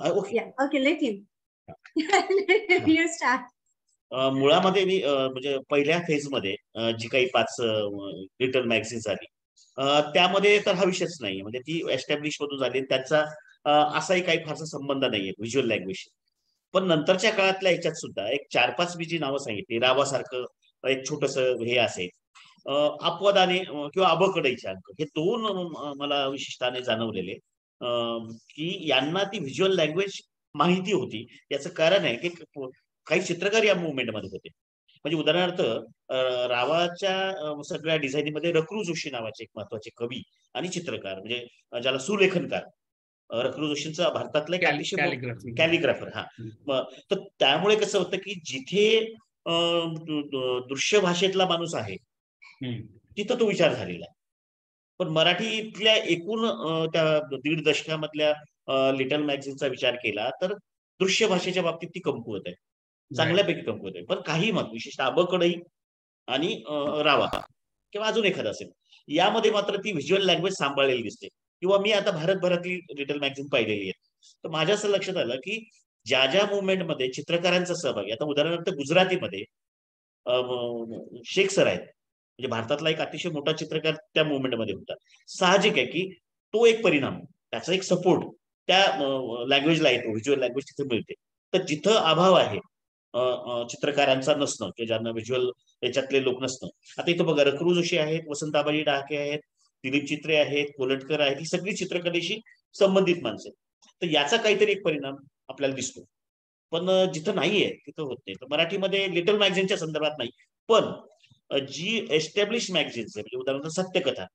Okay. Yeah, okay, let him. You start. मुळामध्ये मी म्हणजे पहिल्या फेजमध्ये जी काही 5 little magazines आली त्यामध्ये तर हा विषयच नाही, म्हणजे ती एस्टॅब्लिश मधून झाली, त्याचा असाही काही फारसा संबंध नाहीये व्हिज्युअल लँग्वेज. पण नंतरच्या काळातल्या ह्याच्यात सुद्धा एक 4-5 मी जी नावं सांगितली, रावासारखं एक छोटस हे असेल, अपवादाने किंवा अबकडीचे अंक, हे 2 मला विशिष्टाने जाणवलेले की यांना ती व्हिज्युअल लँग्वेज माहिती होती. याचं कारण आहे की काही चित्रकार या मुवमेंट मध्ये होते. म्हणजे उदाहरणार्थ रावाच्या सगळ्या डिझाईनिंग मध्ये रकरू जोशी नावाचे एक महत्वाचे कवी आणि चित्रकार, म्हणजे ज्याला सुलेखनकार, रखरू जोशींचा भारतातला एक अतिशय कॅलिग्राफर. हा. तर त्यामुळे कसं होतं की जिथे दृश्य भाषेतला माणूस आहे तिथं तो विचार झालेला आहे. पण मराठीतल्या एकूण त्या 1.5 दशकामधल्या लिटल मॅगझिनचा विचार केला तर दृश्य भाषेच्या बाबतीत ती कमकुवत आहे, चांगल्यापैकी कमकुवत आहे. पण काही मत विशेषतः अबकडई आणि रावा किंवा अजून एखादा असेल यामध्ये मात्र ती व्हिज्युअल लँग्वेज सांभाळलेली दिसते. किंवा मी आता भारतभरातली लिटल मॅगझिन पाहिलेली आहे, तर माझ्या असं लक्षात आलं की ज्या ज्या मुवमेंटमध्ये चित्रकारांचा सहभाग आहे, आता उदाहरणार्थ गुजरातीमध्ये शेख सर आहेत, म्हणजे भारतातला एक अतिशय मोठा चित्रकार त्या मुवमेंटमध्ये होता. साहजिक आहे की तो एक परिणाम, त्याचा एक सपोर्ट त्या लँग्वेजला येतो, व्हिज्युअल लँग्वेज तिथे मिळते. तर जिथं अभाव आहे चित्रकारांचा नसणं किंवा ज्यांना व्हिज्युअल याच्यातले लोक नसणं, आता इथं बघा रखरू जोशी आहेत, वसंताबाई डहाके आहेत, दिलीप चित्रे आहेत, कोलटकर आहेत, ही सगळी चित्रकलेशी संबंधित माणसं. तर याचा काहीतरी एक परिणाम आपल्याला दिसतो. पण जिथं नाहीये तिथं होत नाही. तर मराठीमध्ये लिटल मॅगझिनच्या संदर्भात नाही, पण जी एस्टॅब्लिश मॅगझिन्स आहे, म्हणजे उदाहरणार्थ सत्यकथा,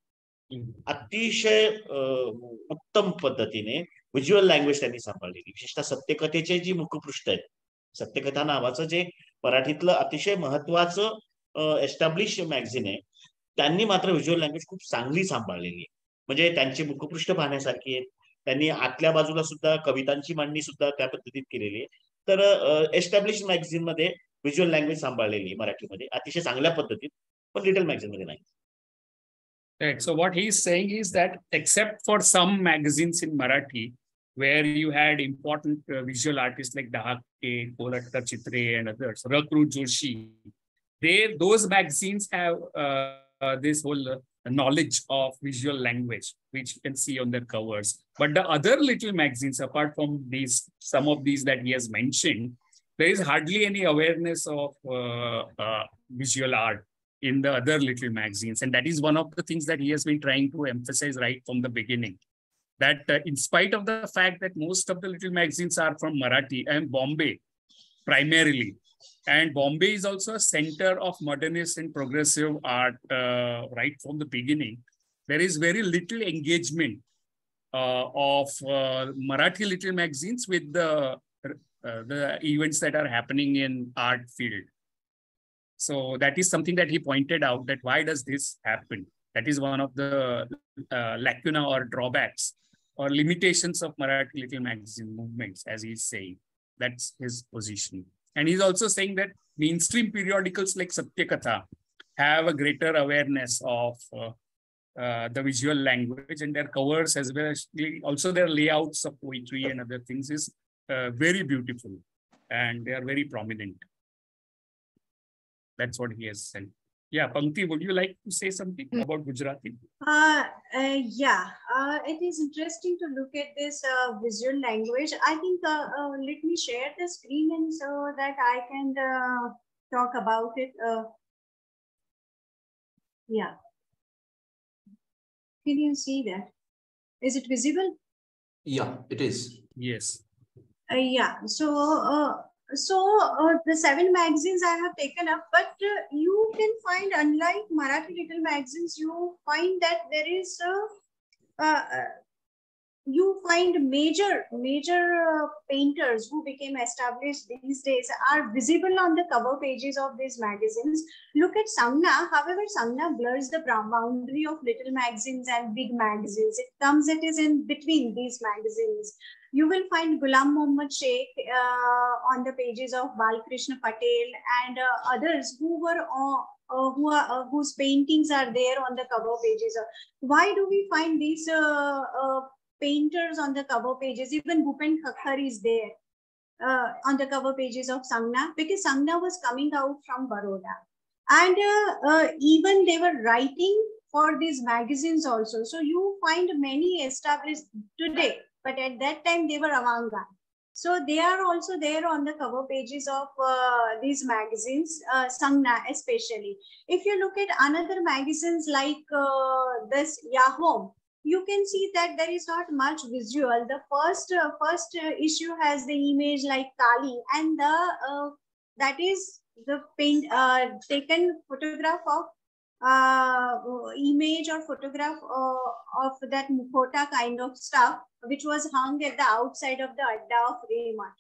अतिशय उत्तम पद्धतीने व्हिज्युअल लँग्वेज त्यांनी सांभाळलेली. विशेषतः सत्यकथेचे जी मुखपृष्ठ आहेत, सत्यकथा नावाचं जे मराठीतलं अतिशय महत्वाचं एस्टॅब्लिश मॅगझिन आहे, त्यांनी मात्र व्हिज्युअल लँग्वेज खूप चांगली सांभाळलेली आहे. म्हणजे त्यांची मुखपृष्ठ पाहण्यासारखी आहेत. त्यांनी आतल्या बाजूला सुद्धा कवितांची मांडणी सुद्धा त्या पद्धतीत केलेली आहे. तर एस्टॅब्लिश मॅगझिन मध्ये व्हिज्युअल लँग्वेज सांभाळलेली आहे मराठीमध्ये अतिशय चांगल्या पद्धतीत, पण लिटल मॅगझिन मध्ये नाही. Right. So what he's saying is that except for some magazines in Marathi, where you had important visual artists like Dahake, Kolatkar Chitre and others, Rakru Joshi, those magazines have this whole knowledge of visual language, which you can see on their covers. But the other little magazines, apart from these, some of these that he has mentioned, there is hardly any awareness of visual art in the other little magazines. And that is one of the things that he has been trying to emphasize right from the beginning. That in spite of the fact that most of the little magazines are from Marathi and Bombay primarily, and Bombay is also a center of modernist and progressive art right from the beginning, there is very little engagement of Marathi little magazines with the events that are happening in art field. So that is something that he pointed out, that why does this happen? That is one of the lacuna or drawbacks or limitations of Marathi little magazine movements, as he's saying. That's his position. And he's also saying that mainstream periodicals like Satyakatha have a greater awareness of the visual language, and their covers as well as also their layouts of poetry and other things is very beautiful, and they are very prominent. That's what he has said. Yeah, Pankti, would you like to say something about Gujarati? Yeah, it is interesting to look at this visual language. I think let me share the screen and so that I can talk about it. Yeah. Can you see that? Is it visible? Yeah, it is. Yes. Yeah. So the 7 magazines I have taken up, but you can find, unlike Marathi little magazines, you find that there is you find major painters who became established these days are visible on the cover pages of these magazines. Look at Sangna. However, Sangna blurs the boundary of little magazines and big magazines. It is in between these magazines. You will find Ghulam Mohammad Sheikh on the pages of Balkrishna Patel and others who were whose paintings are there on the cover pages. Why do we find these painters on the cover pages? Even Bhupen Khakhar is there on the cover pages of Sangna, because Sangna was coming out from Baroda, and even they were writing for these magazines also. So you find many established today, but at that time they were avant-garde. So they are also there on the cover pages of these magazines, Sangna especially. If you look at another magazines like this Yahoo, you can see that there is not much visual. The first issue has the image like Kali, and that is the taken photograph of image or photograph of that mukhota kind of stuff, which was hung at the outside of the adda of Raymart.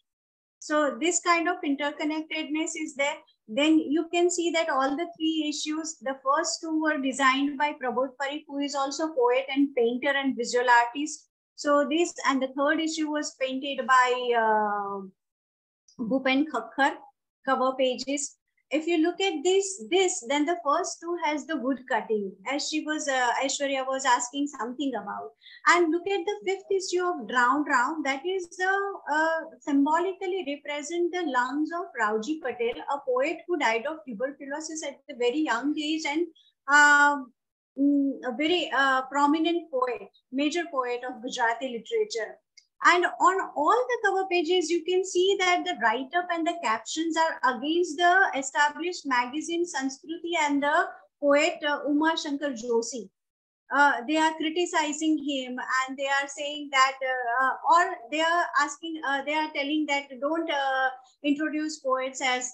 So this kind of interconnectedness is there. Then you can see that all the three issues, the first two were designed by Prabodh Parikh, who is also poet and painter and visual artist. So this, and the third issue was painted by Bhupen Khakkar, cover pages. If you look at this, then the first two has the wood cutting, as she was, Aishwarya was asking something about. And look at the fifth issue of Drowned Round, that is symbolically represent the lungs of Rauji Patel, a poet who died of tuberculosis at a very young age, and a very prominent poet, major poet of Gujarati literature. And on all the cover pages, you can see that the write-up and the captions are against the established magazine Sanskruti and the poet Uma Shankar Joshi. They are criticizing him, and they are saying that, or they are asking, they are telling that don't introduce poets as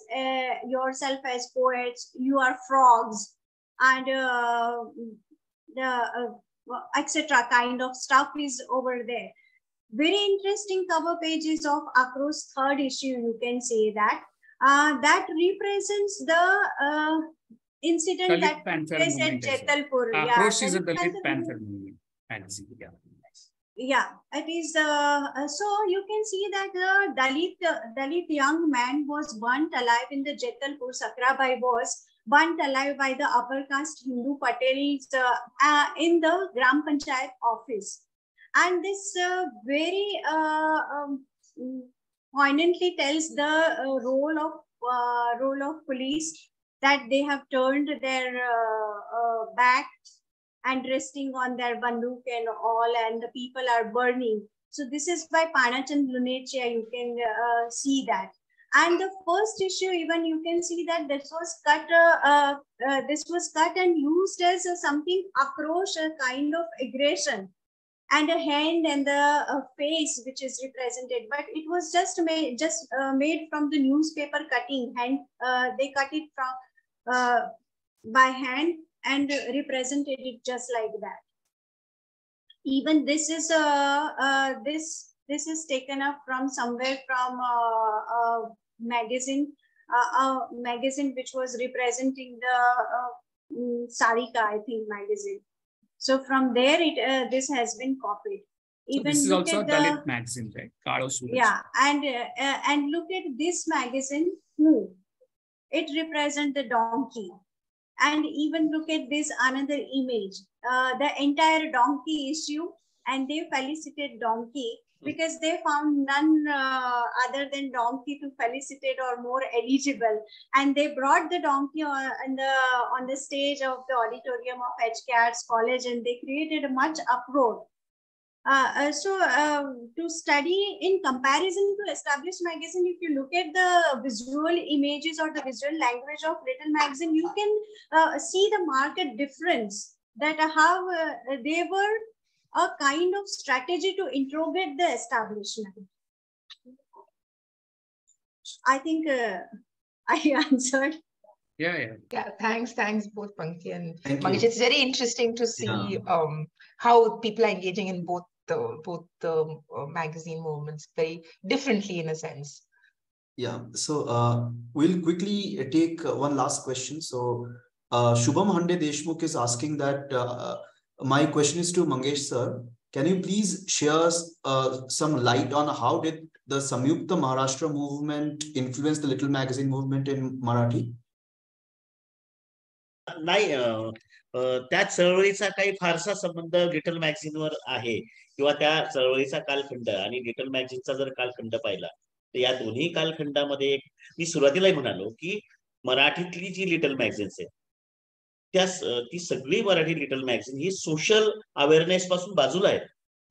yourself as poets. You are frogs, and etc. kind of stuff is over there. Very interesting cover pages of Akrosh's third issue. You can say that that represents the incident Dalit that Panther took place at movement as Jetalpur. well. Yeah, Akrosh is a Dalit Dalit Panther Panther movement magazine. Yeah. Yeah, it is. So you can see that the Dalit young man was burnt alive in the Jetalpur. Sakrabai was burnt alive by the upper caste Hindu Patels in the Gram Panchayat office. And this very poignantly tells the role of police, that they have turned their back and resting on their banduk and all, and the people are burning. So this is by Panachand Lunechia. You can see that. And the first issue, even you can see that this was cut and used as something Akrosh, a kind of aggression, and a hand and the face which is represented, but it was just made from the newspaper cutting hand. They cut it from by hand and represented it just like that. Even this is this is taken up from somewhere from a magazine which was representing the Sarika, I think, magazine. So from there, this has been copied. So this is also a Dalit magazine, right? Kalo Suraj. Yeah, and look at this magazine. It represents the donkey. And even look at this another image, the entire donkey issue, and they felicitate donkey because they found none other than donkey to felicitate or more eligible, and they brought the donkey on the stage of the auditorium of HKR's college, and they created a much uproar. To study in comparison to established magazine, if you look at the visual images or the visual language of Little Magazine, you can see the marked difference, that how they were a kind of strategy to interrogate the establishment. I think I answered. Yeah. Thanks both Pankti and Mangesh. It's very interesting to see how people are engaging in both the magazine movements very differently in a sense. Yeah, so we'll quickly take one last question. So Shubham Hande Deshmukh is asking that my question is to Mangesh sir. Can you please share some light on how did the Samyukta Maharashtra movement influence the Little Magazine movement in Marathi? नाही, त्या चळवळीचा काही फारसा संबंध little मॅगझिनवर आहे, किंवा त्या चळवळीचा कालखंड आणि लिटल मॅगझिनचा जर कालखंड पाहिला तर या दोन्ही कालखंडामध्ये मी सुरुवातीला म्हणालो की मराठीतली जी लिटल मॅगझिन्स आहेत ती सगळी मराठी लिटल मॅगझिन ही सोशल अवेअरनेस पासून बाजूला आहेत.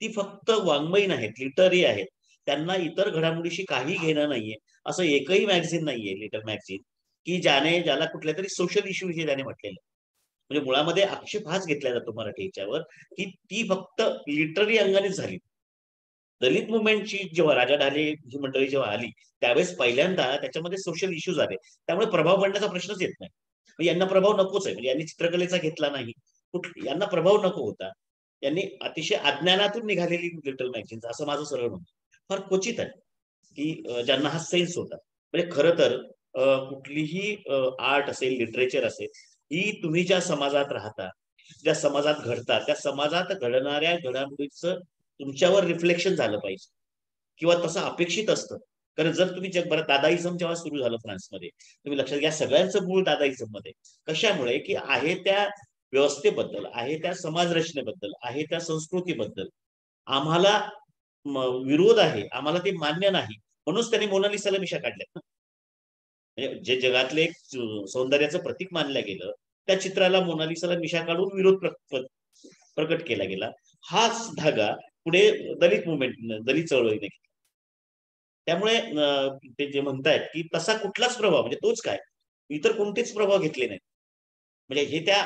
ती फक्त वाङ्मयीन आहेत, लिटररी आहेत. त्यांना इतर घडामोडीशी काही घेणं नाहीये. असं एकही मॅगझिन नाहीये लिटल मॅगझिन की ज्याला कुठल्या तरी सोशल इश्यू विषयी त्याने म्हटलेलं. म्हणजे मुळामध्ये आक्षेप हाच घेतला जातो मराठीच्यावर की ती फक्त लिटररी अंगानेच झाली. दलित मुवमेंटची जेव्हा राजा ढाले ही मंडळी जेव्हा आली त्यावेळेस पहिल्यांदा त्याच्यामध्ये सोशल इश्यूज आले, त्यामुळे प्रभाव पडण्याचा प्रश्नच येत नाही. यांना प्रभाव नकोच आहे, म्हणजे यांनी चित्रकलेचा घेतला नाही, यांना प्रभाव नको होता, यांनी अतिशय अज्ञानातून निघालेली लिटल मॅगझिन्स, असं माझं सरळ म्हणतो. फार क्वचित आहे की ज्यांना हा सेन्स होता. म्हणजे खरं तर कुठलीही आर्ट असेल, लिटरेचर असेल, ही तुम्ही ज्या समाजात राहता, ज्या समाजात घडतात, त्या समाजात घडणाऱ्या घडामोडीचं तुमच्यावर रिफ्लेक्शन झालं पाहिजे, किंवा तसं अपेक्षित असतं. कारण जर तुम्ही जगभरात दादाइझम जेव्हा सुरू झालं फ्रान्समध्ये, तुम्ही लक्षात घ्या सगळ्यांचं मूळ दादाइझम मध्ये. कशामुळे की आहे त्या व्यवस्थेबद्दल, आहे त्या समाज रचनेबद्दल, आहे त्या संस्कृतीबद्दल आम्हाला विरोध आहे, आम्हाला ते मान्य नाही, म्हणूनच त्यांनी मोनालिसाला मिशा काढल्यात ना. म्हणजे जे जगातले एक सौंदर्याचं प्रतीक मानलं गेलं, त्या चित्राला मोनालिसाला मिशा काढून विरोध प्रकट केला गेला. हाच धागा पुढे दलित मुवमेंट, दलित चळवळीने घेतला. त्यामुळे ते जे म्हणतायत की तसा कुठलाच प्रभाव, म्हणजे तोच काय, इतर कोणतेच प्रभाव घेतले नाहीत, म्हणजे हे त्या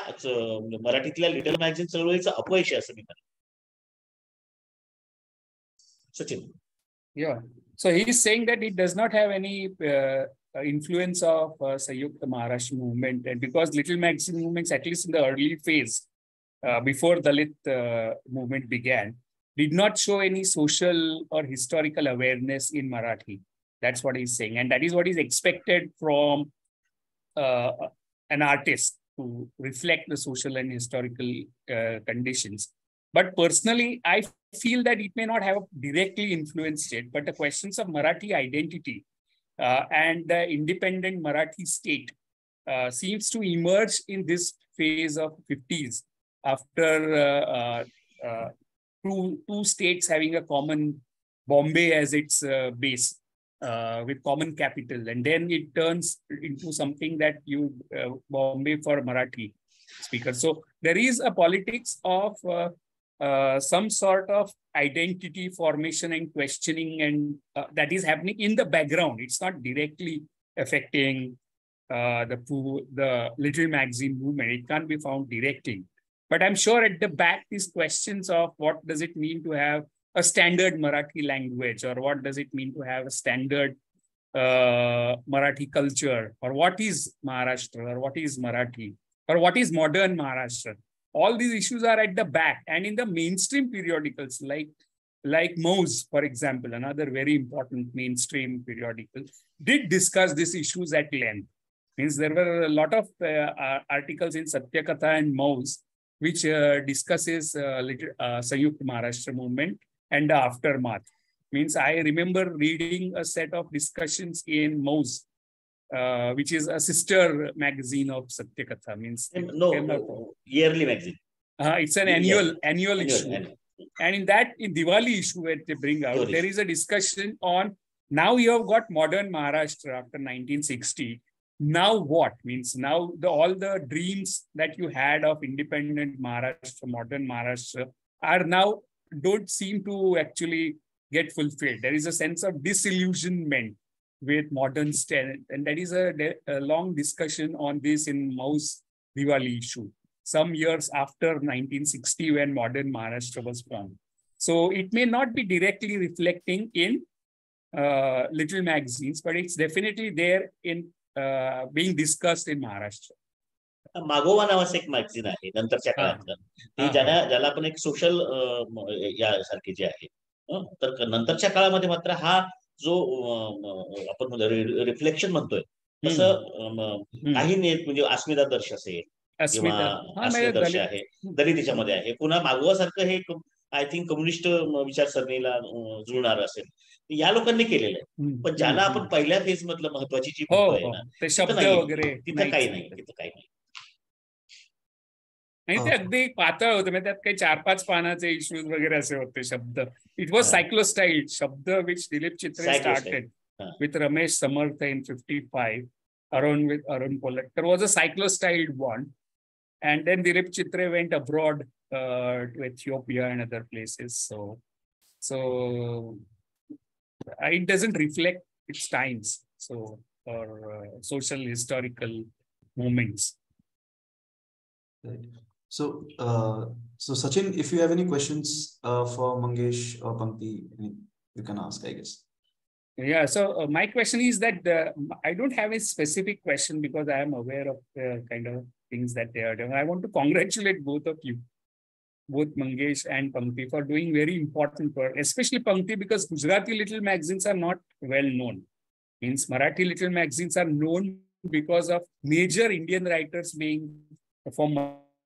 मराठीतल्या लिटल मॅगझिन चळवळीचं अपयश आहे असं मी म्हणतो. Sachin. Yeah. So he is saying that it does not have any influence of Sanyukta Maharashtra movement, and because little magazine movements, at least in the early phase, before Dalit movement began, did not show any social or historical awareness in Marathi. That's what he's saying, and that is what is expected from an artist to reflect the social and historical conditions. But personally, I feel that it may not have directly influenced it, but the questions of Marathi identity and the independent Marathi state seems to emerge in this phase of 50s after two states having a common Bombay as its base with common capital, and then it turns into something that you Bombay for Marathi speakers. So there is a politics of some sort of identity formation and questioning, and that is happening in the background. It's not directly affecting the little magazine movement. It can't be found directly. But I'm sure at the back, these questions of what does it mean to have a standard Marathi language, or what does it mean to have a standard Marathi culture, or what is Maharashtra, or what is Marathi, or what is modern Maharashtra. All these issues are at the back, and in the mainstream periodicals like Mouse, for example, another very important mainstream periodical, did discuss these issues at length. Means there were a lot of articles in Satyakatha and Mouse which discusses Sanyukta Maharashtra movement and the aftermath. Means I remember reading a set of discussions in Mouse, which is a sister magazine of Satyakatha. Means yearly magazine. It's an annual issue. And in Diwali issue where they bring out, there is a discussion on, now you have got modern Maharashtra after 1960. Now what? Means now all the dreams that you had of independent Maharashtra, modern Maharashtra, are now don't seem to actually get fulfilled. There is a sense of disillusionment with modern state, and that is a long discussion on this in Mouse Diwali issue, some years after 1960 when modern Maharashtra was formed. So it may not be directly reflecting in little magazines, but it's definitely there in being discussed in Maharashtra. मागोवा नावाचं एक magazine आहे नंतरच्या काळातलं, ती ज्याला आपण एक सोशल यासारखे जे आहे, तर नंतरच्या काळामध्ये मात्र हा जो आपण रिफ्लेक्शन म्हणतोय तसं काही नाही, म्हणजे अस्मिता दर्श असेल किंवा अस्मिदर्श आहे, तरी त्याच्यामध्ये आहे. पुन्हा मागोवासारखं हे आय थिंक कम्युनिस्ट विचारसरणीला जुळणार असेल, या लोकांनी केलेलं आहे. पण ज्याला आपण पहिल्या फेज मधलं महत्वाची जी म्हणतोय ना, तिथं काही नाही. आणि ते अगदी पातळ होतं, म्हणजे त्यात काही 4-5 पानाचे इश्यूज वगैरे असे होते शब्द. इट वॉज सायक्लोस्टाईल शब्द विच दिलीप चित्रे started with Ramesh Samarth in 55, with Arun Polat. There was a cyclostyled one, and then Dilip Chitre went abroad to Ethiopia and other places. So it doesn't reflect its times. So or social historical moments. Right. So Sachin, if you have any questions for Mangesh or Pankti, you can ask, I guess. Yeah, so my question is that I don't have a specific question because I am aware of the kind of things that they are doing. I want to congratulate both of you, both Mangesh and Pankti, for doing very important work, especially Pankti, because Gujarati little magazines are not well known. Means Marathi little magazines are known because of major Indian writers being from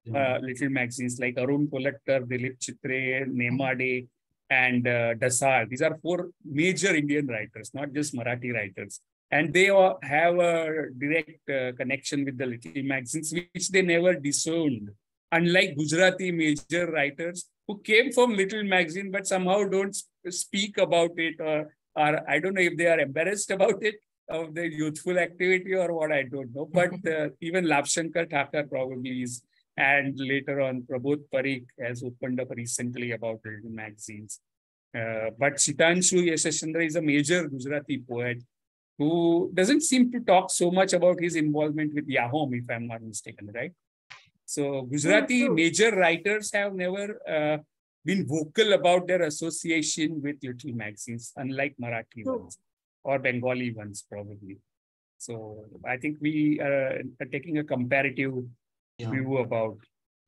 little magazines like Arun Kolatkar, Dilip Chitre, Nemade, and Dasar. These are 4 major Indian writers, not just Marathi writers. And they all have a direct connection with the little magazines, which they never disowned. Unlike Gujarati major writers who came from little magazine, but somehow don't speak about it, or I don't know if they are embarrassed about it, of their youthful activity or what, I don't know. But even Labshankar Thakur probably is. And later on, Prabodh Parikh has opened up recently about little magazines. But Shitanshu Yashaschandra is a major Gujarati poet who doesn't seem to talk so much about his involvement with Yahom, if I'm not mistaken, right? So Gujarati major writers have never been vocal about their association with little magazines, unlike Marathi ones or Bengali ones, probably. So I think we are taking a comparative view about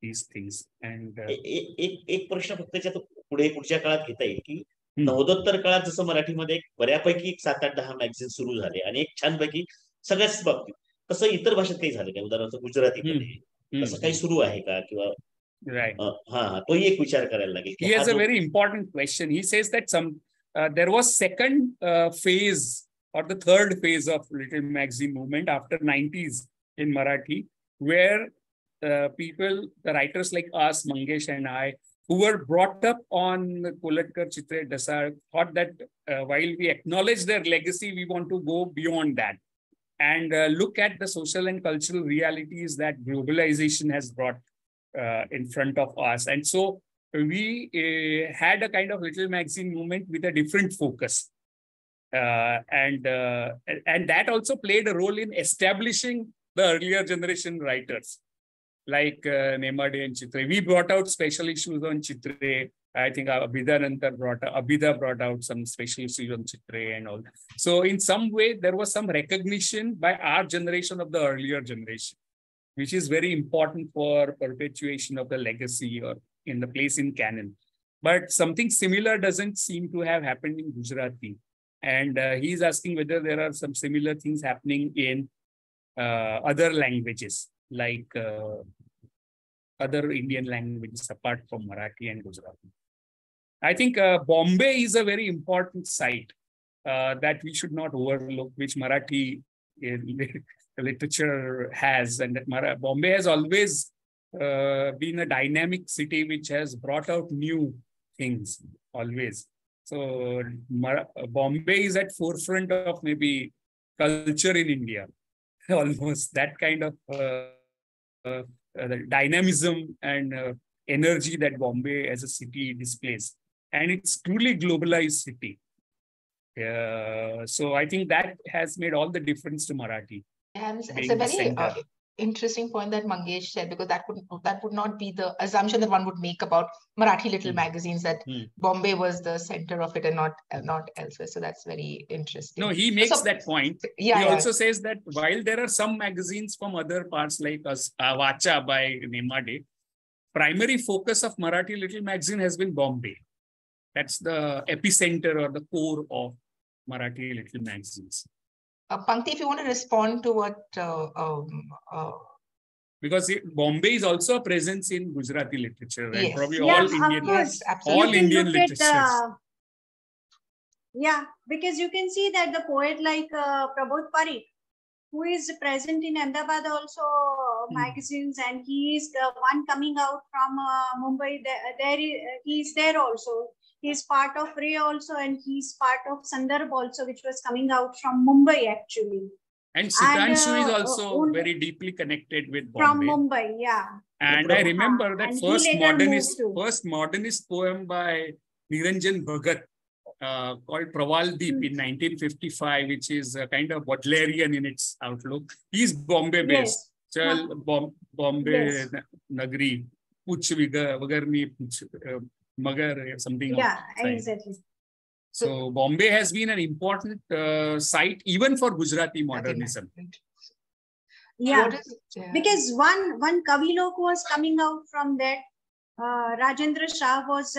these things. And एक प्रश्न फक्त त्याच्यात पुढच्या काळात घेता येईल की 90-उत्तर काळात जसं मराठीमध्ये बऱ्यापैकी 7-8-10 मॅगझिन सुरू झाले आणि एक छानपैकी सगळ्याच बाबतीत तसं इतर भाषेत काही झालं काय उदाहरणार्थ गुजरातीमध्ये तसं काही सुरू आहे का किंवा तोही एक विचार करायला लागेल. He has a very important question. He says that there was second phase or the third phase of little magazine movement after 90s in Marathi, where people, the writers like us, Mangesh and I, who were brought up on Kolatkar, Chitre, Dasar, thought that while we acknowledge their legacy, we want to go beyond that and look at the social and cultural realities that globalization has brought in front of us. And so we had a kind of little magazine movement with a different focus. And that also played a role in establishing the earlier generation writers like Nemade and Chitre. We brought out special issues on Chitre. I think Abhida brought out some special issues on Chitre and all. So in some way, there was some recognition by our generation of the earlier generation, which is very important for perpetuation of the legacy or in the place in canon. But something similar doesn't seem to have happened in Gujarati. And he's asking whether there are some similar things happening in other languages, like other Indian languages apart from Marathi and Gujarati. I think Bombay is a very important site that we should not overlook, which Marathi literature has. And that Bombay has always been a dynamic city which has brought out new things, always. So Bombay is at forefront of maybe culture in India, almost that kind of dynamism and energy that Bombay as a city displays. And it's truly globalized city. So I think that has made all the difference to Marathi. And it's a very interesting point that Mangesh said, because that would not be the assumption that one would make about Marathi little magazines, that Bombay was the center of it and not elsewhere. So that's very interesting. No, he makes that point. He also says that while there are some magazines from other parts like Vacha by Nemade, primary focus of Marathi little magazine has been Bombay. That's the epicenter or the core of Marathi little magazines. Pankti, if you want to respond to what... because Bombay is also a presence in Gujarati literature, right? Yes. Probably all Indian literature. Because you can see that the poet like Prabodh Parikh, who is present in Ahmedabad also magazines, and he is the one coming out from Mumbai. He is there also. He's part of Ray also, and he's part of Sandarbh also, which was coming out from Mumbai actually. And Sitanshu is also very deeply connected with Bombay. From Mumbai, And I remember that first modernist poem by Niranjan Bhagat called Pravaldeep in 1955, which is a kind of Baudelarian in its outlook. He's Bombay based. Chal Bombay Nagri, Puch Vagarni Puch Magar, something. Exactly. So Bombay has been an important site even for Gujarati modernism. Yeah, because one Kavilok was coming out from that. Rajendra Shah was,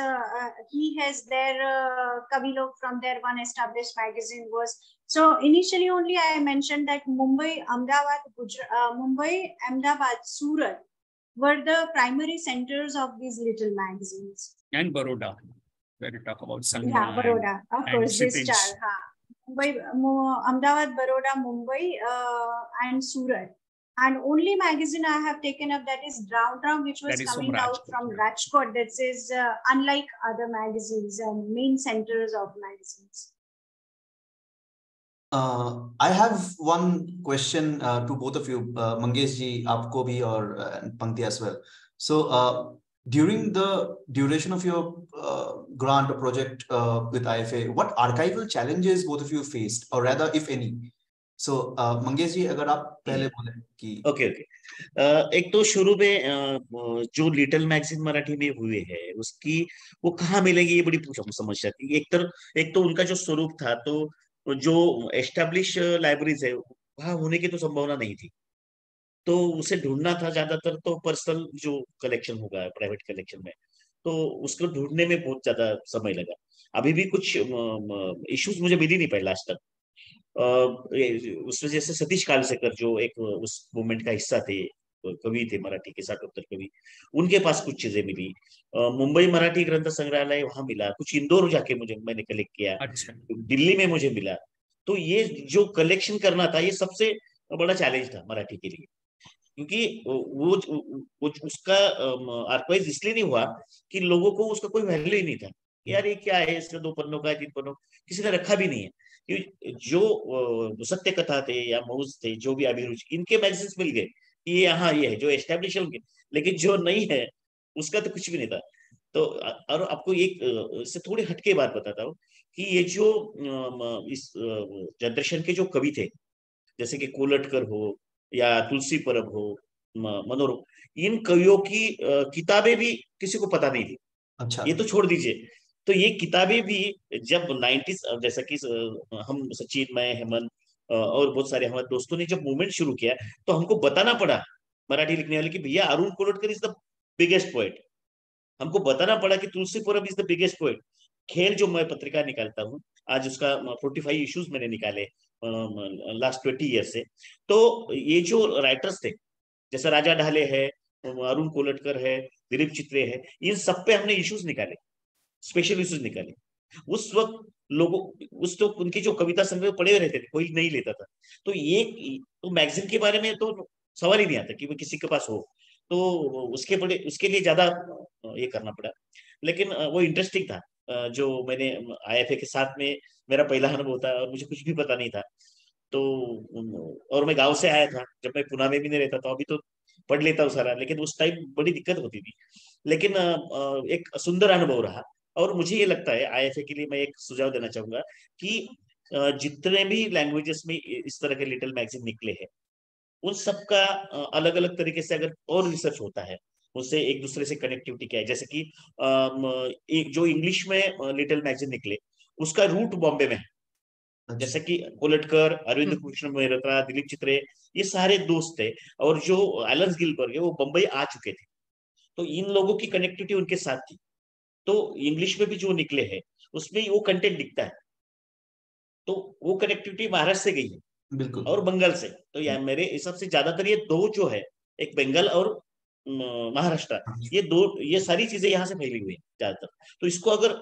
he has their Kavilok from their one established magazine was. So initially only I mentioned that Mumbai, Ahmedabad, Surat were the primary centers of these little magazines. And Baroda, where you talk about Sangma. Yeah, Baroda, of course, this child. Mumbai, Ahmedabad, Baroda, Mumbai, and Surat. And only magazine I have taken up that is Drown, which was coming out from Rajkot. That is unlike other magazines and main centers of magazines. I have one question to both of you, Mangesh ji, aapko bhi aur Pankti as well. So during the duration of your grant or project with IFA, what archival challenges both of you faced, or rather, if any? So Mangesh ji, अगर आप पहले बोले कि okay एक तो शुरू में जो लिटिल मैगजीन मराठी में हुए हैं उसकी वो कहाँ मिलेंगी ये बड़ी समस्या थी। एक तो उनका जो स्वरूप था, तो जो एस्टेब्लिश लाइब्रेरीज है वहां होने की तो संभावना नहीं थी, तो उसे ढूंढना था ज्यादातर तो पर्सनल जो कलेक्शन होगा प्राइवेट कलेक्शन में, तो उसको ढूंढने में बहुत ज्यादा समय लगा। अभी भी कुछ इश्यूज मुझे मिल ही नहीं पाए लास्ट तक। उस वजह से सतीश कालसेकर जो एक उस मूवमेंट का हिस्सा थे, कवि थे मराठी के 60-70 कवि, उनके पास कुछ चीजें मिली। मुंबई मराठी ग्रंथ संग्रहालय वहां मिला, कुछ इंदौर जाके मैंने कलेक्ट किया। अच्छा। दिल्ली में मुझे मिला। तो ये जो कलेक्शन करना था ये सबसे बड़ा चैलेंज था मराठी के लिए, क्योंकि वो उसका आर्काइव इसलिए नहीं हुआ कि लोगों को उसका कोई वैल्यू ही नहीं था। यार ये क्या है, इसका 2 पन्नों का 3 पन्नों, किसी ने रखा भी नहीं है। जो सत्य कथा थे या मौज थे, जो भी अभिरुचि, इनके मैगजीन्स मिल गए कि ये यहाँ ये है जो एस्टेब्लिश है उनके, लेकिन जो नहीं है उसका तो कुछ भी नहीं था। तो और आपको एक इससे थोड़ी हटके बात बताता हूँ कि ये जो इस जनरेशन के जो कवि थे, जैसे कि कोलटकर हो या तुलसी परब हो, मनोरम, इन कवियों की किताबें भी किसी को पता नहीं थी। अच्छा, ये तो छोड़ दीजिए, तो ये किताबें भी जब 90s, जैसा कि हम सचिन, मैं, हेमंत और बहुत सारे हमारे दोस्तों ने जब मूवमेंट शुरू किया, तो हमको बताना पड़ा मराठी लिखने वाले कि भैया Arun Kolatkar is the biggest poet. हमको बताना पड़ा कि तुलसी परब इज द बिगेस्ट पोएट। खेल जो मैं पत्रिका निकालता हूँ, आज उसका 45 इश्यूज मैंने निकाले लास्ट 20 ईयर से। तो ये जो राइटर्स थे, जैसे राजा ढाले है, अरुण कोलटकर है, दिलीप चित्रे है, इन सब पे हमने इश्यूज निकाले, स्पेशल इश्यूज निकाले। उस वक्त लोगों, उस तो उनकी जो कविता संग्रह पड़े रहते थे, कोई नहीं लेता था। तो ये तो मैगजीन के बारे में तो सवाल ही नहीं आता कि वो किसी के पास हो, तो उसके लिए ज्यादा ये करना पड़ा। लेकिन वो इंटरेस्टिंग था। जो मैंने IFA के साथ में मेरा पहला अनुभव था और मुझे कुछ भी पता नहीं था। तो और मैं गांव से आया था, जब मैं पुणे में भी नहीं रहता था, अभी तो पढ़ लेता हूँ सारा, लेकिन उस टाइम बड़ी दिक्कत होती थी। लेकिन एक सुंदर अनुभव रहा। और मुझे ये लगता है IFA के लिए मैं एक सुझाव देना चाहूंगा कि जितने भी लैंग्वेजेस में इस तरह के लिटिल मैगजीन निकले हैं, उन सबका अलग अलग तरीके से अगर और रिसर्च होता है, उससे एक दूसरे से कनेक्टिविटी क्या है। जैसे कि एक जो इंग्लिश में लिटिल मैगजीन निकले, उसका रूट बॉम्बे में है। जैसे कि कोलटकर, अरविंद कृष्ण मेहता, दिलीप चित्रे, ये सारे दोस्त थे। और जो एलन गिलबर्ग है वो बंबई आ चुके थे, तो इन लोगों की कनेक्टिविटी उनके साथ थी। तो इंग्लिश में भी जो निकले हैं उसमें वो कंटेंट दिखता है, तो वो कनेक्टिविटी महाराष्ट्र से गई है, बिल्कुल, और बंगाल से। तो यार मेरे हिसाब से ज्यादातर ये दो जो है, एक बंगाल और महाराष्ट्र, ये सारी चीजें यहाँ से फैली हुई है ज्यादातर। तो इसको अगर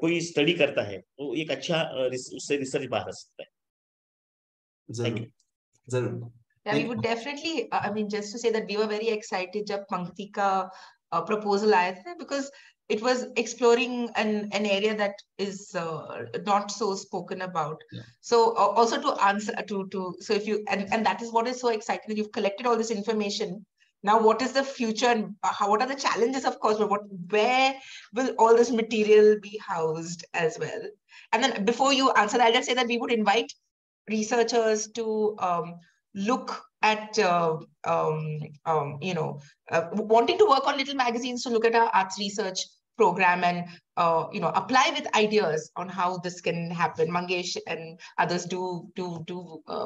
कोई स्टडी करता है तो एक अच्छा उससे रिसर्च बाहर आ सकता है। जरूर जरूर। Yeah, we would definitely, I mean, just to say that we were very excited जब पंक्ति का proposal आया था, because it was exploring an area that is not so spoken about. Yeah. So also to answer so if you, and that is what is so exciting, that you've collected all this information. Now, what is the future and what are the challenges, of course, but where will all this material be housed as well? And then before you answer that, I'll just say that we would invite researchers to look at, wanting to work on little magazines, to look at our arts research program and apply with ideas on how this can happen. Mangesh and others do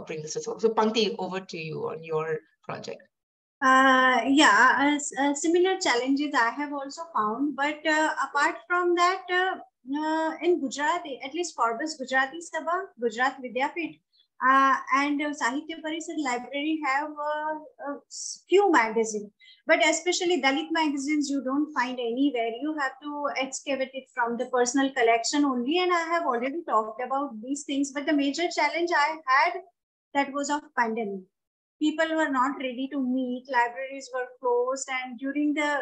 bring this as well. So Pankti, over to you on your project. Similar challenges I have also found, but apart from that, in Gujarat, at least Forbes Gujarati Sabha, Gujarat Vidyapit, and Sahitya Parisad Library have a few magazines, but especially Dalit magazines you don't find anywhere. You have to excavate it from the personal collection only, and I have already talked about these things, but the major challenge I had, that was of pandemic. People were not ready to meet, libraries were closed, and during the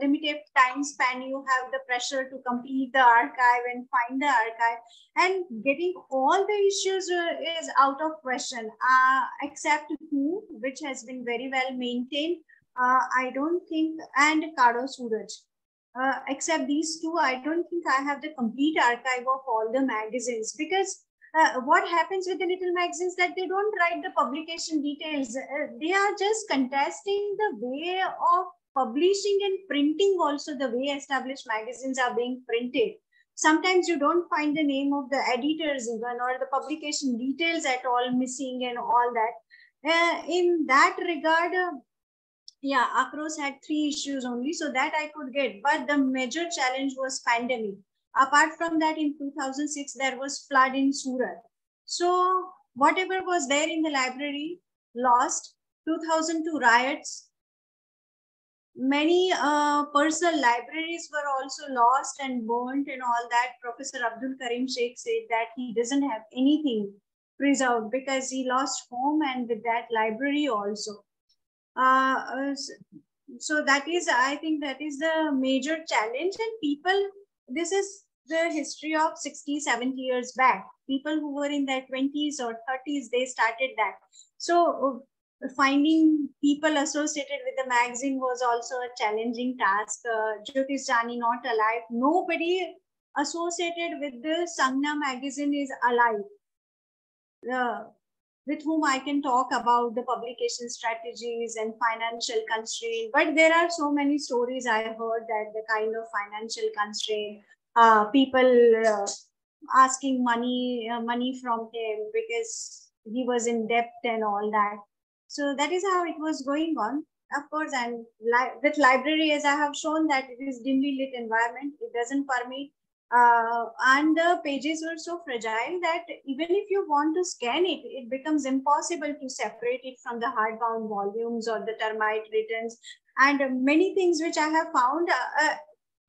limited time span, you have the pressure to complete the archive and find the archive, and getting all the issues is out of question, except who, which has been very well maintained. I don't think, and Kado Suraj. Except these two, I don't think I have the complete archive of all the magazines, because what happens with the little magazines that they don't write the publication details. They are just contesting the way of publishing and printing, also the way established magazines are being printed. Sometimes you don't find the name of the editors even, or the publication details at all missing and all that. In that regard, Akros had 3 issues only, so that I could get. But the major challenge was pandemic. Apart from that, in 2006, there was flood in Surat. So whatever was there in the library, lost. 2002 riots. Many personal libraries were also lost and burnt and all that. Professor Abdul Karim Sheikh said that he doesn't have anything preserved because he lost home, and with that library also. So that is, I think that is the major challenge. And people, this is the history of 60, 70 years back. People who were in their 20s or 30s, they started that. So finding people associated with the magazine was also a challenging task. Jyotish Jani not alive. Nobody associated with the Sangna magazine is alive. With whom I can talk about the publication strategies and financial constraint. But there are so many stories I heard that the kind of financial constraint, people asking money from him because he was in debt and all that. So that is how it was going on. Of course, and with library, as I have shown, that it is dimly lit environment, it doesn't permit. And the pages were so fragile that even if you want to scan it, it becomes impossible to separate it from the hardbound volumes or the termite returns. And many things which I have found,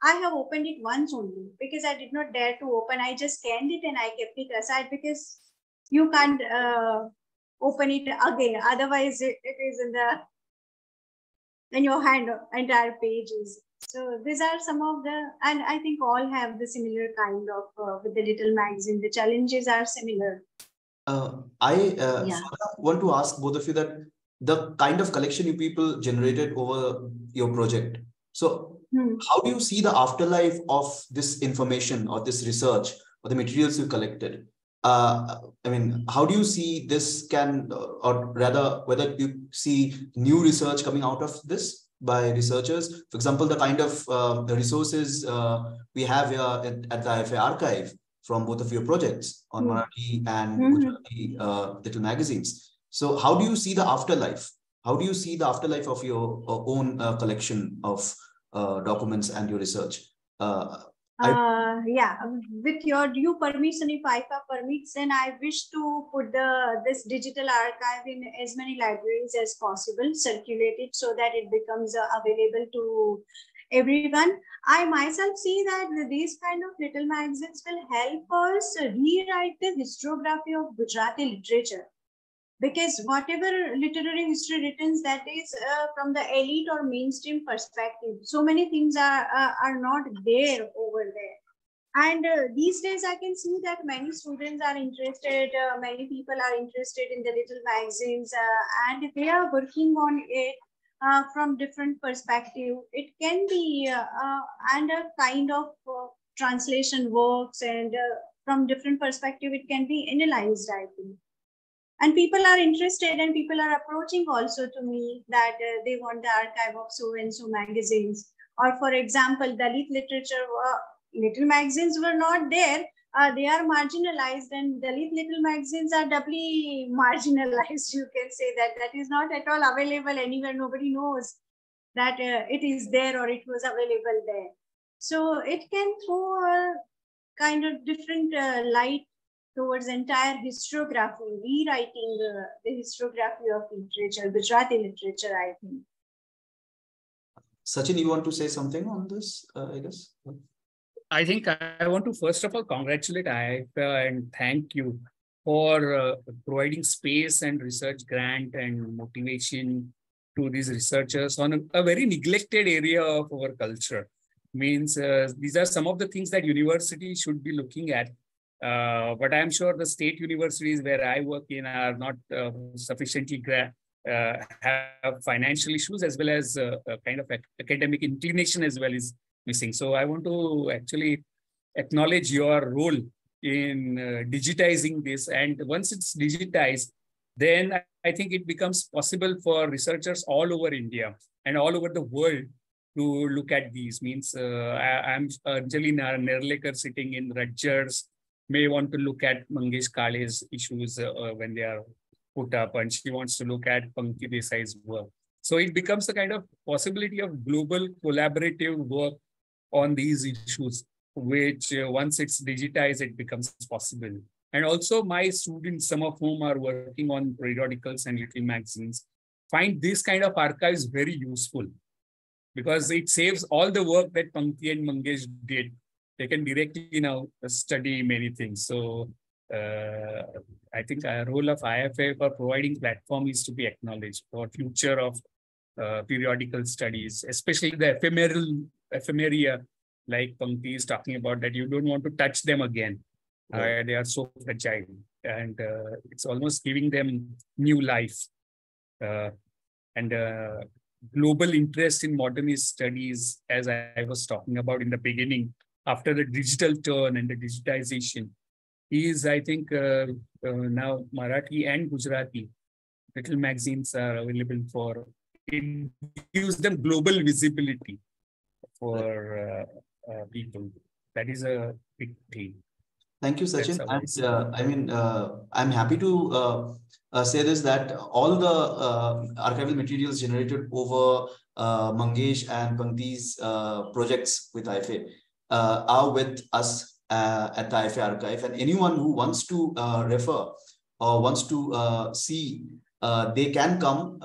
I have opened it once only because I did not dare to open. I just scanned it and I kept it aside because you can't open it again. Otherwise, it is in your hand, entire pages. So these are some of the, and I think all have the similar kind of, with the little magazine, the challenges are similar. I want to ask both of you that the kind of collection you people generated over your project. So how do you see the afterlife of this information or this research or the materials you collected? I mean, how do you see this can, or rather, whether you see new research coming out of this by researchers? For example, the kind of the resources we have here at the IFA archive from both of your projects on Marathi and Gujarati little magazines. So how do you see the afterlife? How do you see the afterlife of your own collection of documents and your research? With your due permission, if IFA permits, then I wish to put this digital archive in as many libraries as possible, circulate it so that it becomes available to everyone. I myself see that these kind of little magazines will help us rewrite the historiography of Gujarati literature. Because whatever literary history written, that is from the elite or mainstream perspective, so many things are not there over there. And these days I can see that many students are interested, many people are interested in the little magazines, and they are working on it from different perspective. It can be and a kind of translation works, and from different perspective it can be analyzed, I think. And people are interested, and people are approaching also to me that they want the archive of so and so magazines, Or for example, Dalit literature, little magazines were not there. They are marginalized, and Dalit little magazines are doubly marginalized. You can say that is not at all available anywhere. Nobody knows that it is there or it was available there. So it can throw a kind of different light towards entire historiography, rewriting the historiography of literature, Gujarati literature, I think. Sachin, you want to say something on this, I guess? I think I want to first of all congratulate IIFA and thank you for providing space and research grant and motivation to these researchers on a very neglected area of our culture. Means these are some of the things that universities should be looking at. But I'm sure the state universities where I work in are not sufficiently have financial issues as well as kind of academic inclination as well is missing. So I want to actually acknowledge your role in digitizing this. And once it's digitized, then I think it becomes possible for researchers all over India and all over the world to look at these. Means I'm Anjali Nerlekar sitting in Rutgers may want to look at Mangesh Kale's issues when they are put up, and she wants to look at Pankti Desai's work. So it becomes a kind of possibility of global collaborative work on these issues, which once it's digitized, it becomes possible. And also my students, some of whom are working on periodicals and little magazines, find this kind of archives very useful because it saves all the work that Pankti and Mangesh did. They can directly now study many things. So I think a role of IFA for providing platform is to be acknowledged for future of periodical studies, especially the ephemeria, like Pankti is talking about, that you don't want to touch them again. They are so fragile, and it's almost giving them new life. And global interest in modernist studies, as I was talking about in the beginning, after the digital turn and the digitization, is, I think, now Marathi and Gujarati little magazines are available for, it gives them global visibility for people. That is a big thing. Thank you, Sachin. And I mean, I'm happy to say this, that all the archival materials generated over Mangesh and Pankti's projects with IFA are with us at the IFA archive. And anyone who wants to refer or wants to see, they can come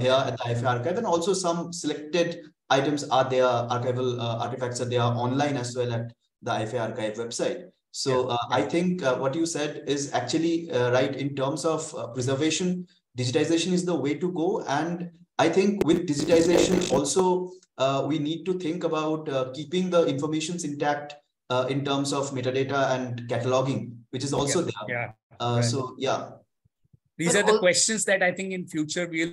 here at the IFA archive. And also some selected items are there, archival artifacts are there online as well at the IFA archive website. So I think what you said is actually right in terms of preservation. Digitization is the way to go. And I think with digitization also, we need to think about keeping the informations intact in terms of metadata and cataloging, which is also there. Right. So, yeah. These are the questions that I think in future we'll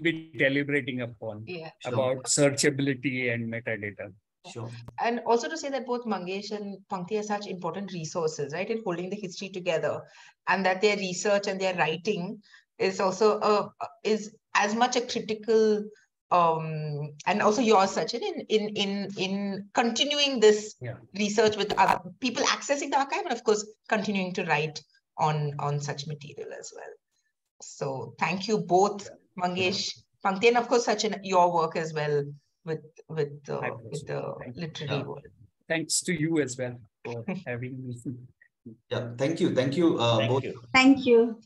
be deliberating upon, about searchability and metadata. Sure. And also to say that both Mangesh and Pankti are such important resources, right, in holding the history together, and that their research and their writing is also is as much a critical and also yours, Sachin, in continuing this research with other people accessing the archive, and of course continuing to write on such material as well. So thank you both, Mangesh, Pankti, and of course Sachin, your work as well with the literary world. Thanks to you as well for having me. Yeah, thank you. Thank you, both. Thank you.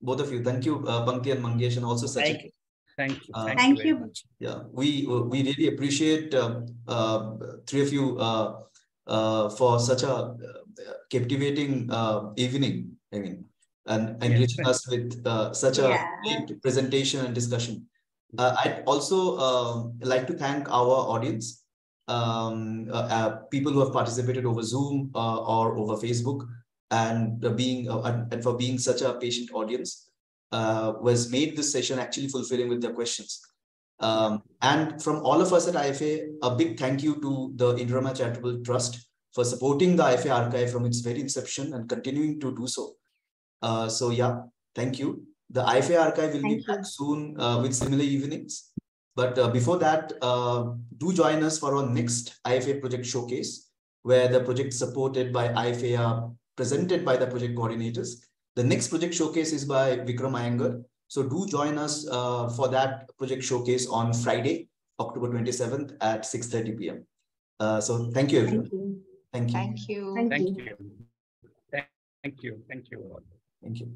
Both of you. Thank you, Pankti and Mangesh, and also Sachin. Thank you. Thank you very much. Yeah, we really appreciate three of you for such a captivating evening. I mean, and enriching us with such a great presentation and discussion. I'd also like to thank our audience, people who have participated over Zoom or over Facebook, and for being such a patient audience, was made this session actually fulfilling with their questions. And from all of us at IFA, a big thank you to the Indira Charitable Trust for supporting the IFA archive from its very inception and continuing to do so. So yeah, thank you. The IFA archive will be back soon with similar evenings. But before that, do join us for our next IFA project showcase, where the project supported by IFA are presented by the project coordinators. The next project showcase is by Vikram Iyengar. So do join us for that project showcase on Friday, October 27th at 6:30 p.m. So thank you, everyone. Thank you. Thank you. Thank you. Thank you. Thank you. Thank you. Thank you.